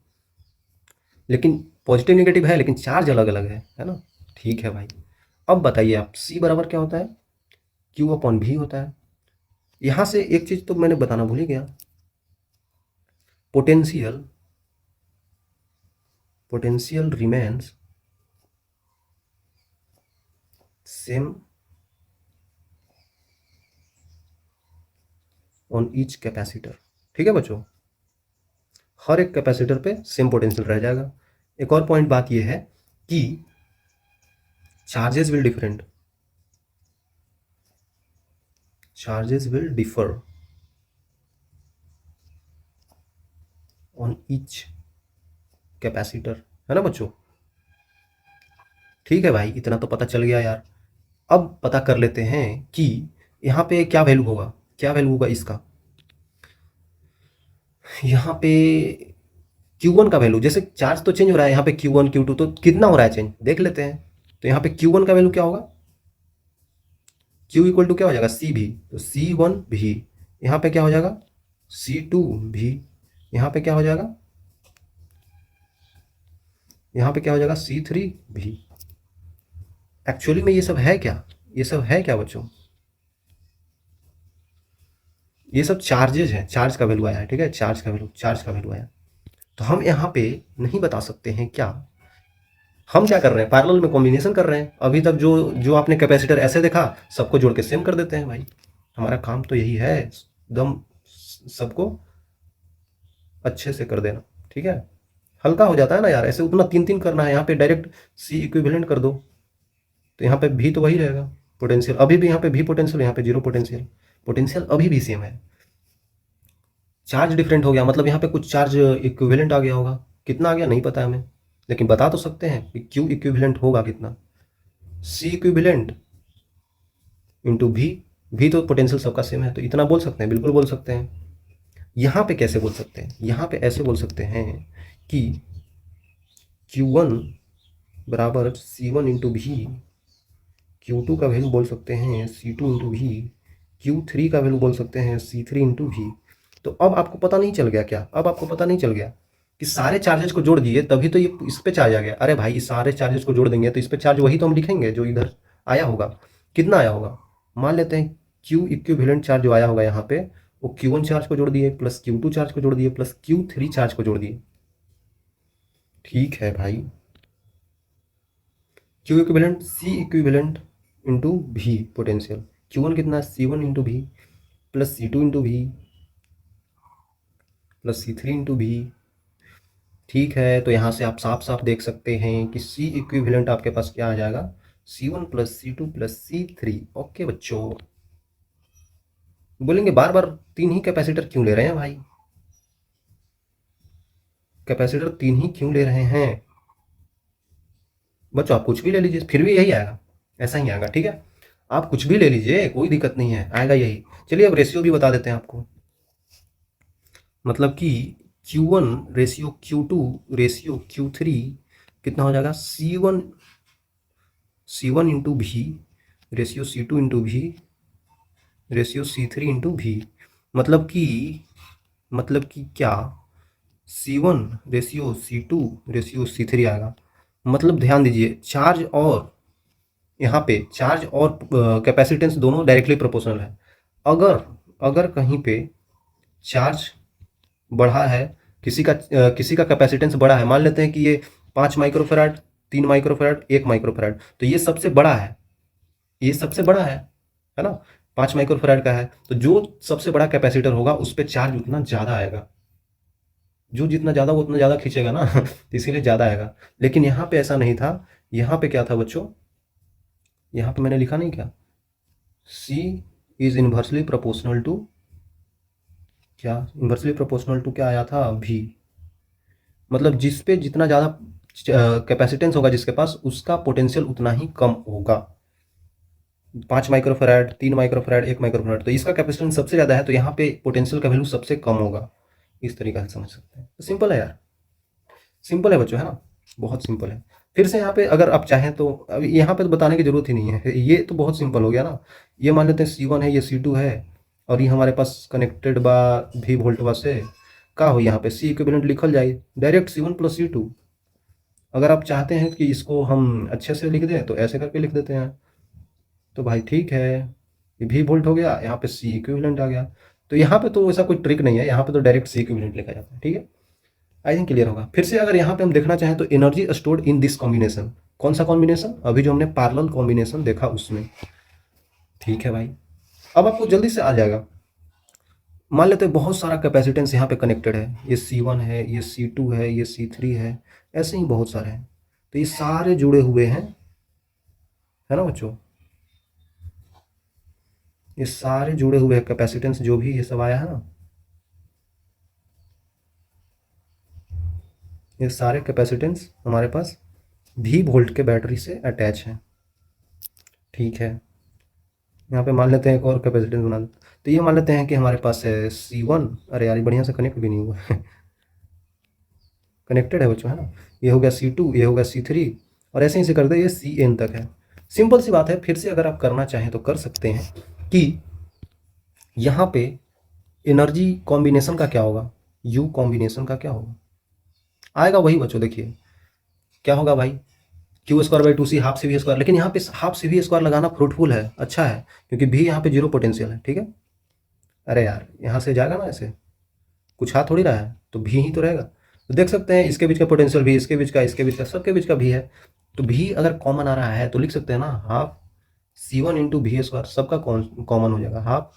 S1: लेकिन पॉजिटिव नेगेटिव है, लेकिन चार्ज अलग अलग है ना। ठीक है भाई, अब बताइए आप, सी बराबर क्या होता है, क्यू अपॉन भी होता है। यहाँ से एक चीज़ तो मैंने बताना भूल ही गया, potential potential remains same on each capacitor. ठीक है बच्चों, हर एक कैपेसिटर पे सेम पोटेंशियल रह जाएगा। एक और पॉइंट बात यह है कि charges will different, charges will differ on each capacitor, है ना बच्चों। ठीक है भाई, इतना तो पता चल गया यार। अब पता कर लेते हैं कि यहाँ पे क्या वैल्यू होगा, क्या वैल्यू होगा इसका। यहाँ पे Q1 का वैल्यू, जैसे चार्ज तो चेंज हो रहा है यहाँ पे Q1 Q2, तो कितना हो रहा है चेंज देख लेते हैं। तो यहाँ पे Q1 का वैल्यू क्या होगा, Q इक्वल टू क्या हो जाएगा सी भी, तो C1 भी। यहाँ पे क्या हो जाएगा C2 भी। यहाँ पे क्या हो जाएगा, यहाँ पे क्या हो जाएगा C3 भी। एक्चुअली में ये सब है क्या, ये सब है क्या बच्चों, ये सब चार्जेज हैं, चार्ज का वैल्यू आया है। ठीक है, चार्ज का वैल्यू, चार्ज का वैल्यू आया। तो हम यहाँ पे नहीं बता सकते हैं क्या, हम क्या कर रहे हैं, पैरेलल में कॉम्बिनेशन कर रहे हैं। अभी तक जो जो आपने कैपेसिटर ऐसे देखा, सबको जोड़ के सेम कर देते हैं भाई। हमारा काम तो यही है, एकदम सबको अच्छे से कर देना। ठीक है, हल्का हो जाता है ना यार, ऐसे उतना तीन तीन करना है। यहाँ पे डायरेक्ट सी इक्विवेलेंट कर दो, तो यहाँ पे भी तो वही रहेगा पोटेंशियल, अभी भी यहाँ पे भी पोटेंशियल, यहाँ पे जीरो पोटेंशियल, पोटेंशियल अभी भी सेम है। चार्ज डिफरेंट हो गया, मतलब यहाँ पे कुछ चार्ज इक्विवेलेंट आ गया होगा, कितना आ गया नहीं पता हमें, लेकिन बता तो सकते हैं कि क्यू इक्विवेलेंट होगा कितना, सी इक्विवेलेंट इंटू भी तो पोटेंशियल सबका सेम है, तो इतना बोल सकते हैं, बिल्कुल बोल सकते हैं। यहाँ पे कैसे बोल सकते हैं, यहाँ पे ऐसे बोल सकते हैं कि Q1 बराबर C1 इंटू भी, Q2 का वैल्यू बोल सकते हैं C2 इंटू भी, Q3 का वैल्यू बोल सकते हैं C3 इंटू भी। तो अब आपको पता नहीं चल गया क्या, अब आपको पता नहीं चल गया कि सारे चार्जेस को जोड़ दिए तभी तो ये इस पे चार्ज आ गया। अरे भाई, इस सारे चार्जेस को जोड़ देंगे तो इस पे चार्ज वही तो हम लिखेंगे जो इधर आया होगा। कितना आया होगा, मान लेते हैं Q इक्विवेलेंट चार्ज जो आया होगा यहाँ पे, वो Q1 चार्ज को जोड़ दिए प्लस Q2 चार्ज को जोड़ दिए प्लस Q3 चार्ज को जोड़ दिए। ठीक है भाई, Q equivalent C equivalent into V potential, Q1 कितना है C1 इंटू भी प्लस C2 इंटू भी प्लस C3 इंटू भी। ठीक है, तो यहाँ से आप साफ साफ देख सकते हैं कि C इक्विवेलेंट आपके पास क्या आ जाएगा, C1 plus C2 plus C3। Okay बच्चों, बोलेंगे बार बार तीन ही कैपेसिटर क्यों ले रहे हैं भाई, कैपेसिटर तीन ही क्यों ले रहे हैं बच्चों, आप कुछ भी ले लीजिए फिर भी यही आएगा, ऐसा ही आएगा। ठीक है, आप कुछ भी ले लीजिए, कोई दिक्कत नहीं है, आएगा यही। चलिए अब रेशियो भी बता देते हैं आपको, मतलब कि Q1 ratio Q2 ratio Q3 कितना हो जाएगा, C1 इंटू भी रेशियो C2 इंटू भी रेशियो C3 इंटू भी। मतलब कि क्या, C1 ratio C2 ratio C3 आएगा। मतलब ध्यान दीजिए, चार्ज और यहाँ पे चार्ज और कैपेसिटेंस दोनों डायरेक्टली प्रोपोर्शनल है। अगर अगर कहीं पे चार्ज बढ़ा है, किसी का कैपेसिटेंस बड़ा है, मान लेते हैं कि ये 5 माइक्रोफैराड, 3 माइक्रोफैराड, 1 माइक्रोफैराड, तो ये सबसे बड़ा है, ये सबसे बड़ा है ना, 5 माइक्रोफैराड का है, तो जो सबसे बड़ा कैपेसिटर होगा उस पर चार्ज उतना ज़्यादा आएगा, जो जितना ज़्यादा वो उतना ज़्यादा खींचेगा ना तो इसीलिए ज़्यादा आएगा। लेकिन यहाँ पे ऐसा नहीं था, यहाँ पे क्या था बच्चों, यहाँ पे मैंने लिखा नहीं क्या, C is inversely proportional to क्या, इन्वर्सली प्रोपोर्शनल टू क्या आया था भी, मतलब जिस पे जितना ज़्यादा कैपेसिटेंस होगा जिसके पास, उसका पोटेंशियल उतना ही कम होगा। 5 माइक्रोफैराड, 3 माइक्रोफैराड, 1 माइक्रोफैराड, तो इसका कैपेसिटेंस सबसे ज़्यादा है, तो यहाँ पे पोटेंशियल का वैल्यू सबसे कम होगा। इस तरीके से समझ सकते हैं, तो सिंपल है यार, सिंपल है बच्चों, है ना, बहुत सिंपल है। फिर से यहाँ पे अगर आप चाहें तो, अब यहाँ पे तो बताने की जरूरत ही नहीं है, ये तो बहुत सिंपल हो गया ना। ये मान लेते हैं C1 है, ये C2 है, और ये हमारे पास कनेक्टेड बा भी वोल्टवा से का हो, यहाँ पे C इक्विवेलेंट लिखल जाए डायरेक्ट C1 प्लस C2, अगर आप चाहते हैं कि इसको हम अच्छे से लिख दें तो ऐसे करके लिख देते हैं। तो भाई ठीक है, ये भी वोल्ट हो गया, यहाँ पे सी इक्विवेलेंट आ गया। तो यहाँ पे तो ऐसा कोई ट्रिक नहीं है, यहाँ पे तो डायरेक्ट सी इक्विवेलेंट लिखा जाता है। ठीक है, आई थिंक क्लियर होगा। फिर से अगर यहाँ पे हम देखना चाहें तो energy stored in this combination, कौन सा कॉम्बिनेशन, अभी जो हमने पैरेलल कॉम्बिनेशन देखा उसमें। ठीक है भाई, अब आपको जल्दी से आ जाएगा। मान लेते हैं बहुत सारा कैपेसिटेंस यहाँ पे कनेक्टेड है, ये C1 है, ये C2 है, ये C3 है, ऐसे ही बहुत सारे हैं। तो ये सारे जुड़े हुए हैं, है ना बच्चों, ये सारे जुड़े हुए हैं कैपेसिटेंस, जो भी ये सब आया है ना, ये सारे कैपेसिटेंस हमारे पास V वोल्ट के बैटरी से अटैच हैं। ठीक है, यहाँ पे मान लेते हैं एक और कैपेसिटेंस बना देते, तो ये मान लेते हैं कि हमारे पास है C1, अरे यार ये बढ़िया से कनेक्ट भी नहीं हुआ कनेक्टेड है बच्चों, है ना। ये हो गया C2, ये हो गया C3, और ऐसे ही से कर दे, ये Cn तक है। सिंपल सी बात है, फिर से अगर आप करना चाहें तो कर सकते हैं कि यहाँ पे एनर्जी कॉम्बिनेशन का क्या होगा, U कॉम्बिनेशन का क्या होगा, आएगा वही बच्चों। देखिए क्या होगा भाई, Q square by two C half C V square, लेकिन यहाँ पे हाफ सी वी स्क्वायर लगाना फ्रूटफुल है, अच्छा है, क्योंकि भी यहाँ पे जीरो पोटेंशियल है। ठीक है, अरे यार यहाँ से जाएगा ना, ऐसे कुछ हाथ थोड़ी रहा है, तो भी ही तो रहेगा। तो देख सकते हैं इसके बीच का पोटेंशियल भी, इसके बीच का, इसके बीच का, सबके बीच का भी है। तो भी अगर कॉमन आ रहा है तो लिख सकते हैं ना, half C1 into V square, सबका कॉमन हो जाएगा, half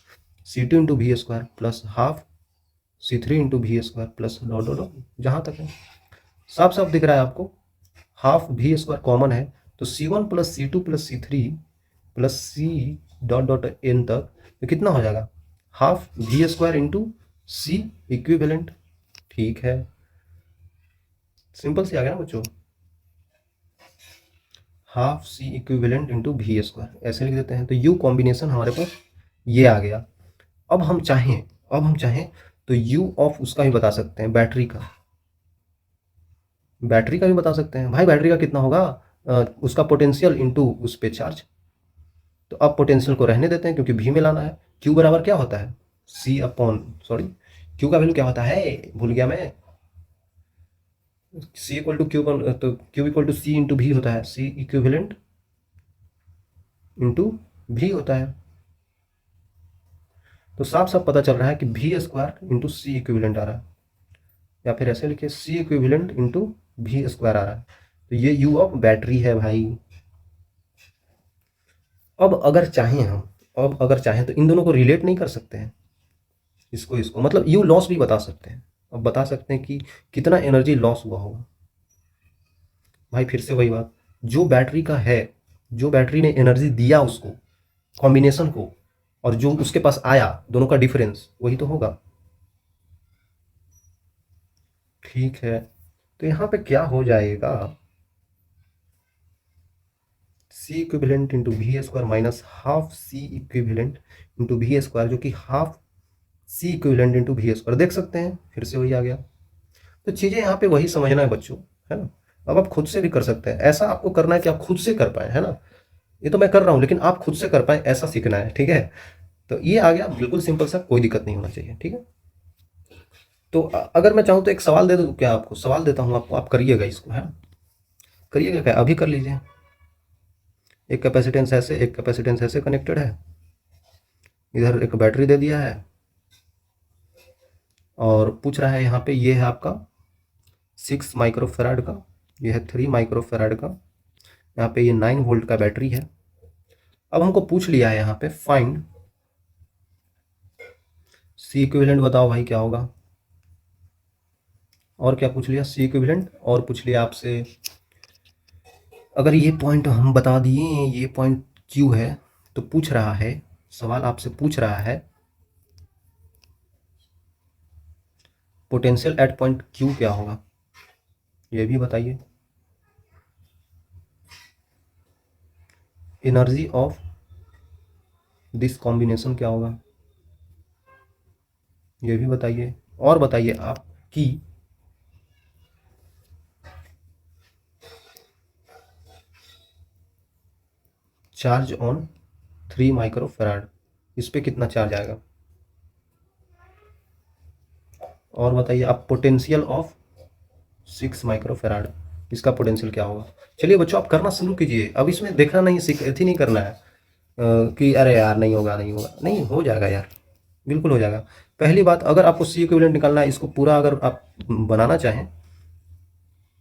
S1: C2 into V square plus half C3 into V square plus dot dot dot, जहाँ तक है साफ साफ दिख रहा है आपको, हाफ भी स्क्वायर कॉमन है, तो C1 plus C2 plus C3 plus C dot dot N तक, तो कितना हो जाएगा, हाफ भी स्क्वायर इंटू सी इक्विवेलेंट। ठीक है, सिंपल सी आ गया ना बच्चों, half C equivalent into V square, ऐसे लिख देते हैं। तो यू कॉम्बिनेशन हमारे पास ये आ गया। अब हम चाहें, तो यू ऑफ उसका भी बता सकते हैं, बैटरी का, बैटरी का भी बता सकते हैं। भाई बैटरी का कितना होगा, उसका पोटेंशियल इंटू उस पे चार्ज। तो अब पोटेंशियल को रहने देते हैं क्योंकि भी में लाना है। क्यू बराबर क्या होता है, सी अपॉन, सॉरी, क्यू का वैल्यू क्या होता है, भूल गया मैं, सी इक्वल टू क्यू, तो Q equal to C into V होता है, सी इक्विवेलेंट इंटू भी होता है। तो साफ साफ पता चल रहा है कि भी स्क्वायर इंटू सी इक्विवेलेंट आ रहा है, या फिर ऐसे लिखिए सी इक्विवेलेंट इंटू भी स्क्वायर आ रहा है। तो ये यू ऑफ बैटरी है भाई। अब अगर चाहें हम, अब अगर चाहें तो इन दोनों को रिलेट नहीं कर सकते हैं, इसको मतलब यू लॉस भी बता सकते हैं। अब बता सकते हैं कि कितना एनर्जी लॉस हुआ होगा। भाई फिर से वही बात, जो बैटरी का है, जो बैटरी ने एनर्जी दिया उसको कॉम्बिनेशन को, और जो उसके पास आया, दोनों का डिफरेंस वही तो होगा। ठीक है, तो यहाँ पे क्या हो जाएगा, C equivalent into V square minus half C equivalent into V square, जो कि half C equivalent into V square, देख सकते हैं फिर से वही आ गया। तो चीज़ें यहाँ पे वही समझना है बच्चों, है ना। अब आप खुद से भी कर सकते हैं, ऐसा आपको करना है कि आप खुद से कर पाए, है ना। ये तो मैं कर रहा हूँ, लेकिन आप खुद से कर पाए ऐसा सीखना है। ठीक है, तो ये आ गया बिल्कुल सिंपल सा, कोई दिक्कत नहीं होना चाहिए। ठीक है, तो अगर मैं चाहूँ तो एक सवाल दे दूँ क्या, आपको सवाल देता हूँ आपको, आप करिएगा इसको, है ना, करिएगा क्या, अभी कर लीजिए। एक कैपेसिटेंस ऐसे, एक कैपेसिटेंस ऐसे कनेक्टेड है, इधर एक बैटरी दे दिया है, और पूछ रहा है यहाँ पे, ये है आपका 6 माइक्रोफेराड का, ये है 3 माइक्रोफेराड का, यहाँ पे ये 9 वोल्ट का बैटरी है। अब हमको पूछ लिया है यहाँ पे फाइंड सी इक्विवेलेंट, बताओ भाई क्या होगा, और क्या पूछ लिया, सी इक्विवेलेंट, और पूछ लिया आपसे, अगर ये पॉइंट हम बता दिए, ये पॉइंट क्यू है, तो पूछ रहा है, सवाल आपसे पूछ रहा है पोटेंशियल एट पॉइंट क्यू क्या होगा, ये भी बताइए। एनर्जी ऑफ दिस कॉम्बिनेशन क्या होगा, ये भी बताइए। और बताइए आप कि चार्ज ऑन 3 माइक्रोफेराड, इस पे कितना चार्ज आएगा। और बताइए आप पोटेंशियल ऑफ 6 माइक्रोफेराड, इसका पोटेंशियल क्या होगा। चलिए बच्चों आप करना शुरू कीजिए, अब इसमें देखना नहीं, अथी नहीं करना है कि अरे यार नहीं होगा नहीं होगा, नहीं हो जाएगा यार, बिल्कुल हो जाएगा। पहली बात, अगर आपको सी इक्विवेलेंट निकालना है, इसको पूरा अगर आप बनाना चाहें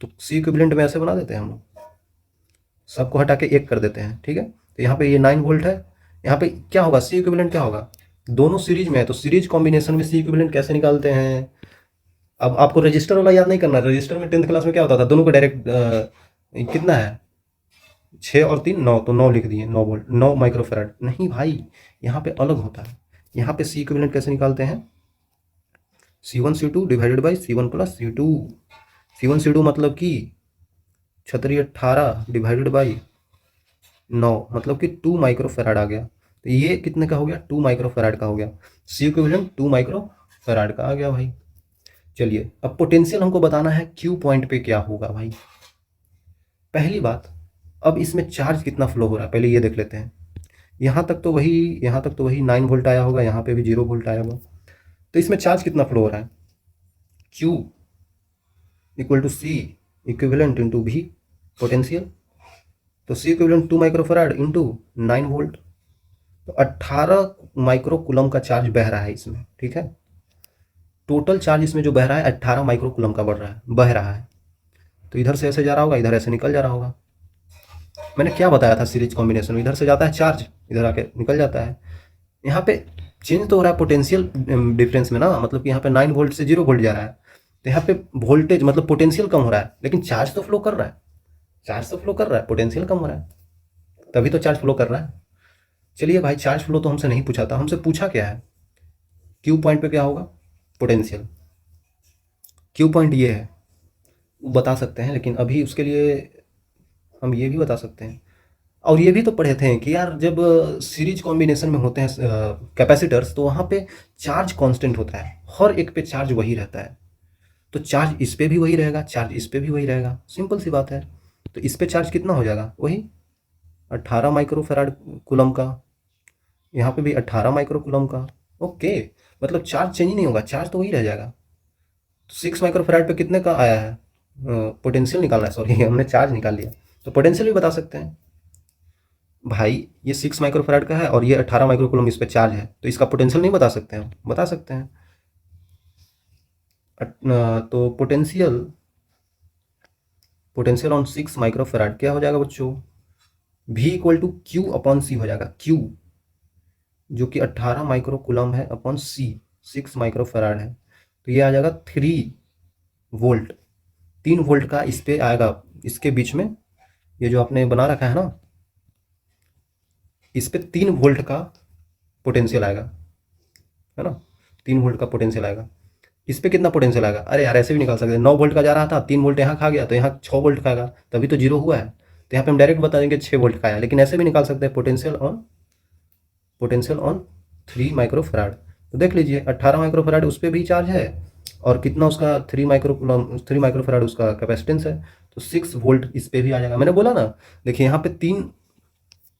S1: तो सी इक्विवेलेंट में ऐसे बना देते हैं हम लोग, सबको हटा के एक कर देते हैं, ठीक है। तो यहाँ पे ये 9 वोल्ट है, यहाँ पे क्या होगा, सी इक्विवेलेंट क्या होगा, दोनों सीरीज में है, तो सीरीज कॉम्बिनेशन में सी इक्विवेलेंट कैसे निकालते हैं। अब आपको रजिस्टर वाला याद नहीं करना, रजिस्टर में 10th क्लास में क्या होता था, दोनों को डायरेक्ट कितना है 6 और 3 9, तो 9 लिख दिए, 9 वोल्ट 9 माइक्रोफेराड। नहीं भाई, यहाँ पे अलग होता है, यहाँ पे सी इक्विवेलेंट कैसे निकालते हैं, C1 C2 divided by C1 plus C2। C1 C2 मतलब कि 18 डिवाइडेड बाई 9 मतलब कि 2 माइक्रोफेराड आ गया। तो ये कितने का हो गया, 2 माइक्रोफेराड का हो गया, सी इक्विवेलेंट 2 माइक्रोफेराड का आ गया भाई। चलिए अब पोटेंशियल हमको बताना है क्यू पॉइंट पे क्या होगा भाई। पहली बात, अब इसमें चार्ज कितना फ्लो हो रहा है पहले ये देख लेते हैं। यहाँ तक तो वही 9 वोल्ट आया होगा, यहाँ पे भी 0 वोल्ट आया होगा, तो इसमें चार्ज कितना फ्लो हो रहा है, Q equal to C equivalent into V potential. तो C equivalent 2 microfarad into 9 volt, तो 18 माइक्रो कूलम का चार्ज बह रहा है इसमें, ठीक है। टोटल चार्ज इसमें जो बह रहा है 18 माइक्रो कूलम का बह रहा है। तो इधर से ऐसे जा रहा होगा, इधर ऐसे निकल जा रहा होगा। मैंने क्या बताया था सीरीज कॉम्बिनेशन में, इधर से जाता है चार्ज, इधर आके निकल जाता है। यहाँ पे चेंज तो हो रहा है पोटेंशियल डिफरेंस में ना, मतलब कि यहाँ पे 9 वोल्ट से 0 वोल्ट जा रहा है, तो यहाँ पे वोल्टेज मतलब पोटेंशियल कम हो रहा है, लेकिन चार्ज तो फ्लो कर रहा है, पोटेंशियल कम हो रहा है, तभी तो चार्ज फ्लो कर रहा है। चलिए भाई, चार्ज फ्लो तो हमसे नहीं पूछा था, हमसे पूछा क्या है, क्यू पॉइंट पे क्या होगा पोटेंशियल। क्यू पॉइंट ये है, वो बता सकते हैं, लेकिन अभी उसके लिए हम ये भी बता सकते हैं, और ये भी तो पढ़े थे कि यार जब सीरीज कॉम्बिनेशन में होते हैं कैपेसिटर्स, तो वहाँ पे चार्ज कांस्टेंट होता है, हर एक पे चार्ज वही रहता है, तो चार्ज इस पे भी वही रहेगा, चार्ज इस पे भी वही रहेगा, सिंपल सी बात है। तो इस पे चार्ज कितना हो जाएगा, वही 18 माइक्रोफेराड कूलम का, यहाँ पे भी 18 माइक्रो कूलम का। ओके, मतलब चार्ज चेंज नहीं होगा, चार्ज तो वही रह जाएगा। तो 6 माइक्रोफेराड पे कितने का आया है, पोटेंशियल निकालना है, सॉरी हमने चार्ज निकाल लिया, तो पोटेंशियल भी बता सकते हैं भाई। ये 6 माइक्रोफेराड का है और ये 18 माइक्रो कूलम इस पे चार्ज है, तो इसका पोटेंशियल नहीं बता सकते हैं, बता सकते हैं। तो पोटेंशियल ऑन 6 माइक्रोफेराड क्या हो जाएगा बच्चों, V equal to Q upon C हो जाएगा, क्यू जो कि 18 माइक्रो कूलम है अपॉन सी 6 माइक्रोफेराड है, तो ये आ जाएगा 3 वोल्ट, 3 वोल्ट का इस पे आएगा, इसके बीच में ये जो आपने बना रखा है ना, इस पे 3 वोल्ट का पोटेंशियल आएगा, है ना, 3 वोल्ट का पोटेंशियल आएगा। इस पे कितना पोटेंशियल आएगा, अरे यार ऐसे भी निकाल सकते हैं, 9 वोल्ट का जा रहा था, 3 वोल्ट यहाँ खा गया, तो यहाँ 6 वोल्ट का आएगा, तभी तो 0 हुआ है, तो यहाँ पे हम डायरेक्ट बता देंगे 6 वोल्ट का आया, लेकिन ऐसे भी निकाल सकते हैं पोटेंशियल ऑन 3 माइक्रोफेराड। तो देख लीजिए 18 माइक्रोफेराड उस पर भी चार्ज है, और कितना उसका 3 माइक्रोफेराड उसका कैपेसिटेंस है, तो 6 वोल्ट इस पे भी आ जाएगा। मैंने बोला ना, देखिए यहाँ पे 3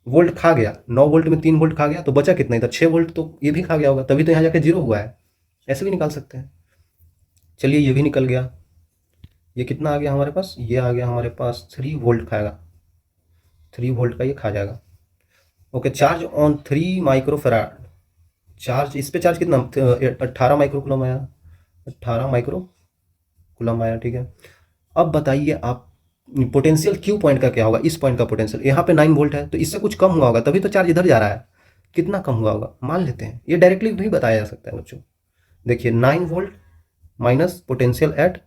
S1: वोल्ट खा गया, 9 वोल्ट में 3 वोल्ट खा गया, तो बचा कितना इधर 6 वोल्ट, तो ये भी खा गया होगा, तभी तो यहाँ जाके 0 हुआ है, ऐसे भी निकाल सकते हैं। चलिए ये भी निकल गया, ये कितना आ गया हमारे पास, ये आ गया हमारे पास 3 वोल्ट खाएगा, 3 वोल्ट का ये खा जाएगा। Okay, charge on 3 microfarad, charge इस पे चार्ज कितना 18 माइक्रो कूलम आया, 18 माइक्रो कूलम आया, ठीक है। अब बताइए आप पोटेंशियल क्यू पॉइंट का क्या होगा, इस पॉइंट का पोटेंशियल, यहाँ पे 9 वोल्ट है, तो इससे कुछ कम हुआ होगा, तभी तो चार्ज इधर जा रहा है, कितना कम हुआ होगा मान लेते हैं, ये डायरेक्टली भी बताया जा सकता है बच्चों। देखिए 9 volt minus potential at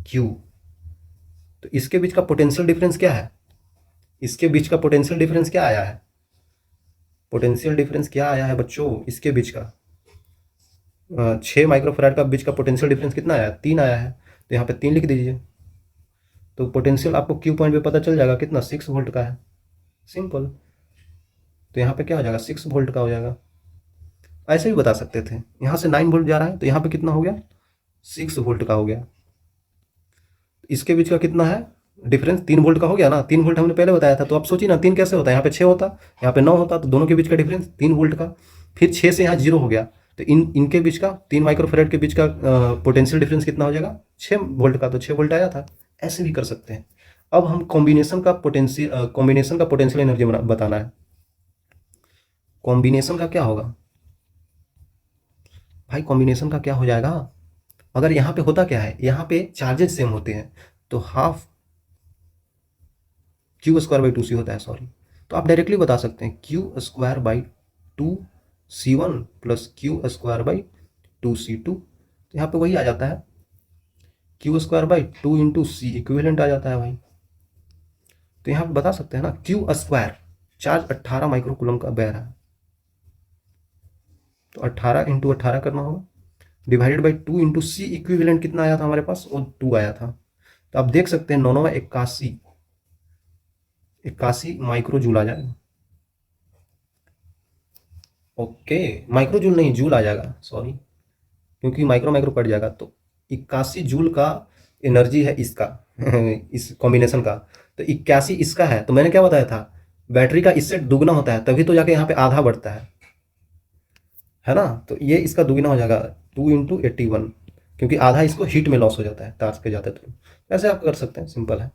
S1: Q, तो इसके बीच का पोटेंशियल डिफरेंस क्या है, इसके बीच का पोटेंशियल डिफरेंस क्या आया है, पोटेंशियल डिफरेंस क्या आया है बच्चों, इसके बीच का 6 माइक्रोफेराड का बीच का पोटेंशियल डिफरेंस कितना आया है, 3 आया है, तो यहाँ पे 3 लिख दीजिए, तो पोटेंशियल आपको क्यू पॉइंट पे पता चल जाएगा कितना 6 वोल्ट का है, सिंपल। तो यहाँ पे क्या हो जाएगा 6 वोल्ट का हो जाएगा। ऐसे भी बता सकते थे, यहाँ से 9 वोल्ट जा रहा है, तो यहाँ पे कितना हो गया 6 वोल्ट का हो गया। इसके बीच का कितना है डिफरेंस, 3 वोल्ट का हो गया ना, 3 वोल्ट हमने पहले बताया था, तो आप सोचिए ना 3 कैसे होता है, यहाँ पे 6 होता, यहाँ पे 9 होता, तो दोनों के बीच का डिफरेंस 3 वोल्ट का, फिर 6 से यहाँ 0 हो गया, तो इनके बीच का 3 माइक्रोफेराड के बीच का पोटेंशियल डिफरेंस कितना हो जाएगा 6 वोल्ट का, तो 6 वोल्ट आया था, ऐसे भी कर सकते हैं। अब हम कॉम्बिनेशन का पोटेंशियल एनर्जी बताना है। कॉम्बिनेशन का क्या होगा भाई? कॉम्बिनेशन का क्या हो जाएगा? अगर यहाँ पे होता क्या है, यहाँ पे चार्जेस सेम होते हैं, तो half Q square by two C होता है, सॉरी। तो आप डायरेक्टली बता सकते हैं Q square by two C one plus Q square by two C two. तो यहाँ पे वही आ जाता है, Q square by two into C equivalent आ जाता है भाई। तो यहाँ पे बता सकते हैं ना, क्यू स्क्वायर, चार्ज 18 माइक्रोकूलम का बह रहा है, तो 18 इंटू 18 करना होगा, divided by two into C equivalent कितना आया था हमारे पास, वो 2 आया था। तो आप देख सकते हैं 9 में 81 81 माइक्रो जूल आ जाएगा। ओके, माइक्रो जूल नहीं, जूल आ जाएगा, सॉरी, क्योंकि माइक्रो माइक्रो कट जाएगा। तो 81 जूल का एनर्जी है इसका इस कॉम्बिनेशन का। तो 81 इसका है, तो मैंने क्या बताया था, बैटरी का इससे दुगना होता है, तभी तो जाके यहाँ पे आधा बढ़ता है ना। तो ये इसका दुगना हो जाएगा 2 इंटू 81, क्योंकि आधा इसको हीट में लॉस हो जाता है चार्ज के जाते थ्रू। ऐसे आप कर सकते हैं, सिंपल है।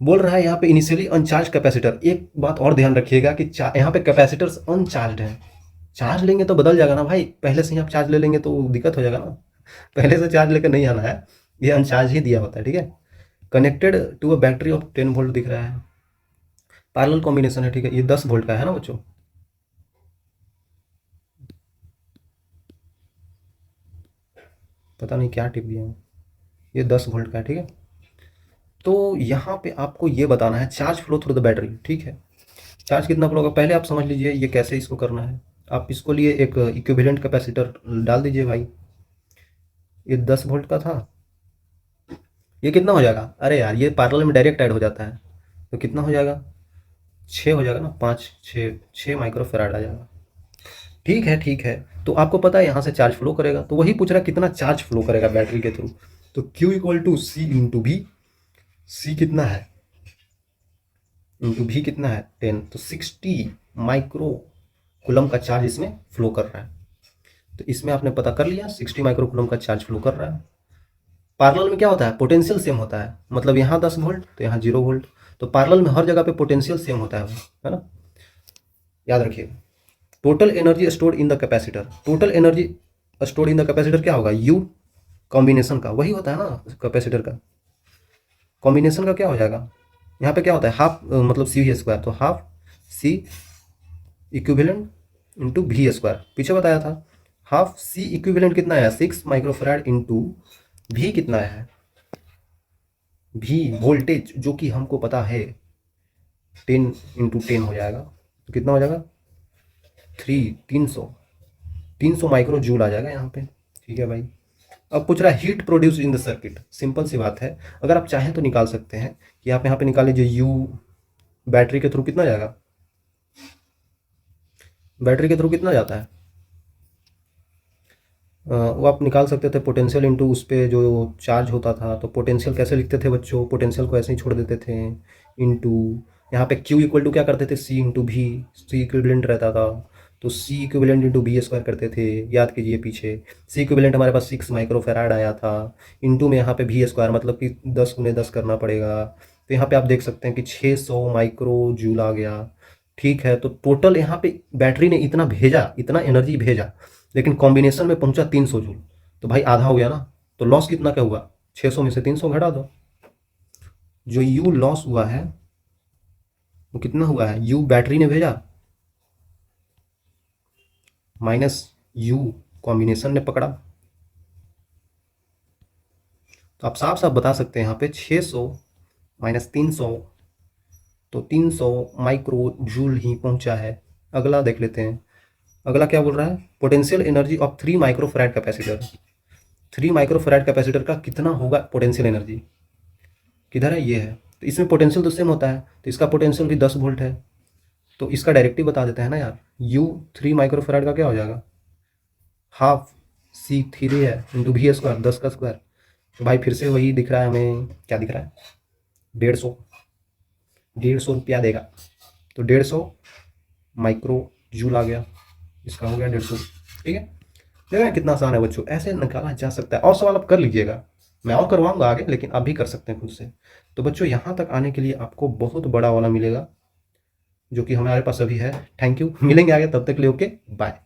S1: बोल रहा है यहाँ पे इनिशियली अनचार्ज कैपेसिटर। एक बात और ध्यान रखिएगा कि यहाँ पे कैपेसिटर्स अनचार्ज हैं। चार्ज लेंगे तो बदल जाएगा ना भाई, पहले से ही आप चार्ज ले लेंगे तो दिक्कत हो जाएगा ना। पहले से चार्ज लेकर नहीं आना है, ये अनचार्ज ही दिया होता है, ठीक है। Connected to a battery of 10 volt दिख रहा है, पैरेलल कॉम्बिनेशन है, ठीक है। ये 10 वोल्ट का है ना बच्चों, पता नहीं क्या टिप दिया है, ये 10 वोल्ट का है, ठीक है। तो यहाँ पे आपको ये बताना है charge flow through the battery, ठीक है। चार्ज कितना फ्लो होगा पहले आप समझ लीजिए, ये कैसे इसको करना है। आप इसको लिए एक इक्विवेलेंट कैपेसिटर डाल दीजिए भाई, ये 10 वोल्ट का था, ये कितना हो जाएगा, अरे यार ये पैरेलल में डायरेक्ट ऐड हो जाता है, तो कितना हो जाएगा, 6 हो जाएगा ना, 5 6 माइक्रो फैराड आ जाएगा। ठीक है, ठीक है। तो आपको पता है यहाँ से चार्ज फ्लो करेगा, तो वही पूछ रहा है कितना चार्ज फ्लो करेगा बैटरी के थ्रू। तो Q equal to C into V, C कितना है इंटू भी कितना है 10, तो 60 माइक्रो कूलम का चार्ज इसमें फ्लो कर रहा है। तो इसमें आपने पता कर लिया 60 माइक्रो कूलम का चार्ज फ्लो कर रहा है। पैरेलल में क्या होता है, पोटेंशियल सेम होता है, मतलब यहाँ 10 वोल्ट तो यहाँ 0 वोल्ट। तो पैरेलल में हर जगह पे पोटेंशियल सेम होता है ना, याद रखिए। Total energy stored in the capacitor, total energy stored in the capacitor क्या होगा, यू कॉम्बिनेशन का वही होता है ना, कैपेसिटर का कॉम्बिनेशन का क्या हो जाएगा, यहाँ पे क्या होता है हाफ, मतलब सी स्क्वायर, तो half C equivalent into V square, पीछे बताया था। हाफ सी इक्विवेलेंट कितना है 6 माइक्रोफैराड इंटू भी कितना है, भी वोल्टेज जो कि हमको पता है 10 इंटू 10 हो जाएगा, तो कितना हो जाएगा 300 माइक्रो जूल आ जाएगा यहाँ पे, ठीक है भाई। अब पूछ रहा है heat produce in the circuit, simple सी बात है, अगर आप चाहें तो निकाल सकते हैं कि आप यहाँ पे निकाल लीजिए यू बैटरी के थ्रू कितना जाएगा, बैटरी के थ्रू कितना जाता है, वो आप निकाल सकते थे पोटेंशियल इंटू उस पर जो चार्ज होता था। तो पोटेंशियल कैसे लिखते थे बच्चों, पोटेंशियल को ऐसे ही छोड़ देते थे, इंटू यहाँ पे क्यू इक्वल टू क्या करते थे सी इंटू भी, सी इक्विवेलेंट रहता था, तो C equivalent into V square करते थे, याद कीजिए पीछे। सी इक्विवेलेंट हमारे पास 6 माइक्रो फैराड आया था, इंटू में यहाँ पे भी स्क्वायर मतलब कि 10 गुने 10 करना पड़ेगा। तो यहाँ पे आप देख सकते हैं कि 600 माइक्रो जूल आ गया, ठीक है। तो टोटल यहाँ पे बैटरी ने इतना भेजा, इतना एनर्जी भेजा, लेकिन कॉम्बिनेशन में पहुंचा 300 जूल, तो भाई आधा हो गया ना। तो लॉस कितना क्या हुआ, 600 में से 300 घटा दो, जो यू लॉस हुआ है वो कितना हुआ है, यू बैटरी ने भेजा माइनस यू कॉम्बिनेशन ने पकड़ा। तो आप साफ साफ बता सकते हैं यहाँ पे 600 माइनस 300, तो 300 माइक्रो जूल ही पहुंचा है। अगला देख लेते हैं, अगला क्या बोल रहा है, potential energy of 3 microfarad capacitor. 3 microfarad capacitor का कितना होगा पोटेंशियल एनर्जी, किधर है, ये है। तो इसमें पोटेंशियल तो सेम होता है, तो इसका पोटेंशियल भी 10 वोल्ट है, तो इसका डायरेक्टिव बता देते हैं ना यार, यू 3 माइक्रोफैराड का क्या हो जाएगा, हाफ सी 3 है इंटू भी स्क्वायर 10 का स्क्वायर। तो भाई फिर से वही दिख रहा है हमें, क्या दिख रहा है, 150 रुपया देगा, तो 150 माइक्रो जूल आ गया, इसका हो गया 150, ठीक है। देखा कितना आसान है बच्चों, ऐसे निकाला जा सकता है। और सवाल आप कर लीजिएगा, मैं और करवाऊंगा आगे, लेकिन आप भी कर सकते हैं खुद से। तो बच्चों यहाँ तक आने के लिए आपको बहुत बड़ा वाला मिलेगा, जो कि हमारे पास अभी है। थैंक यू, मिलेंगे आगे, तब तक के लिए ओके बाय।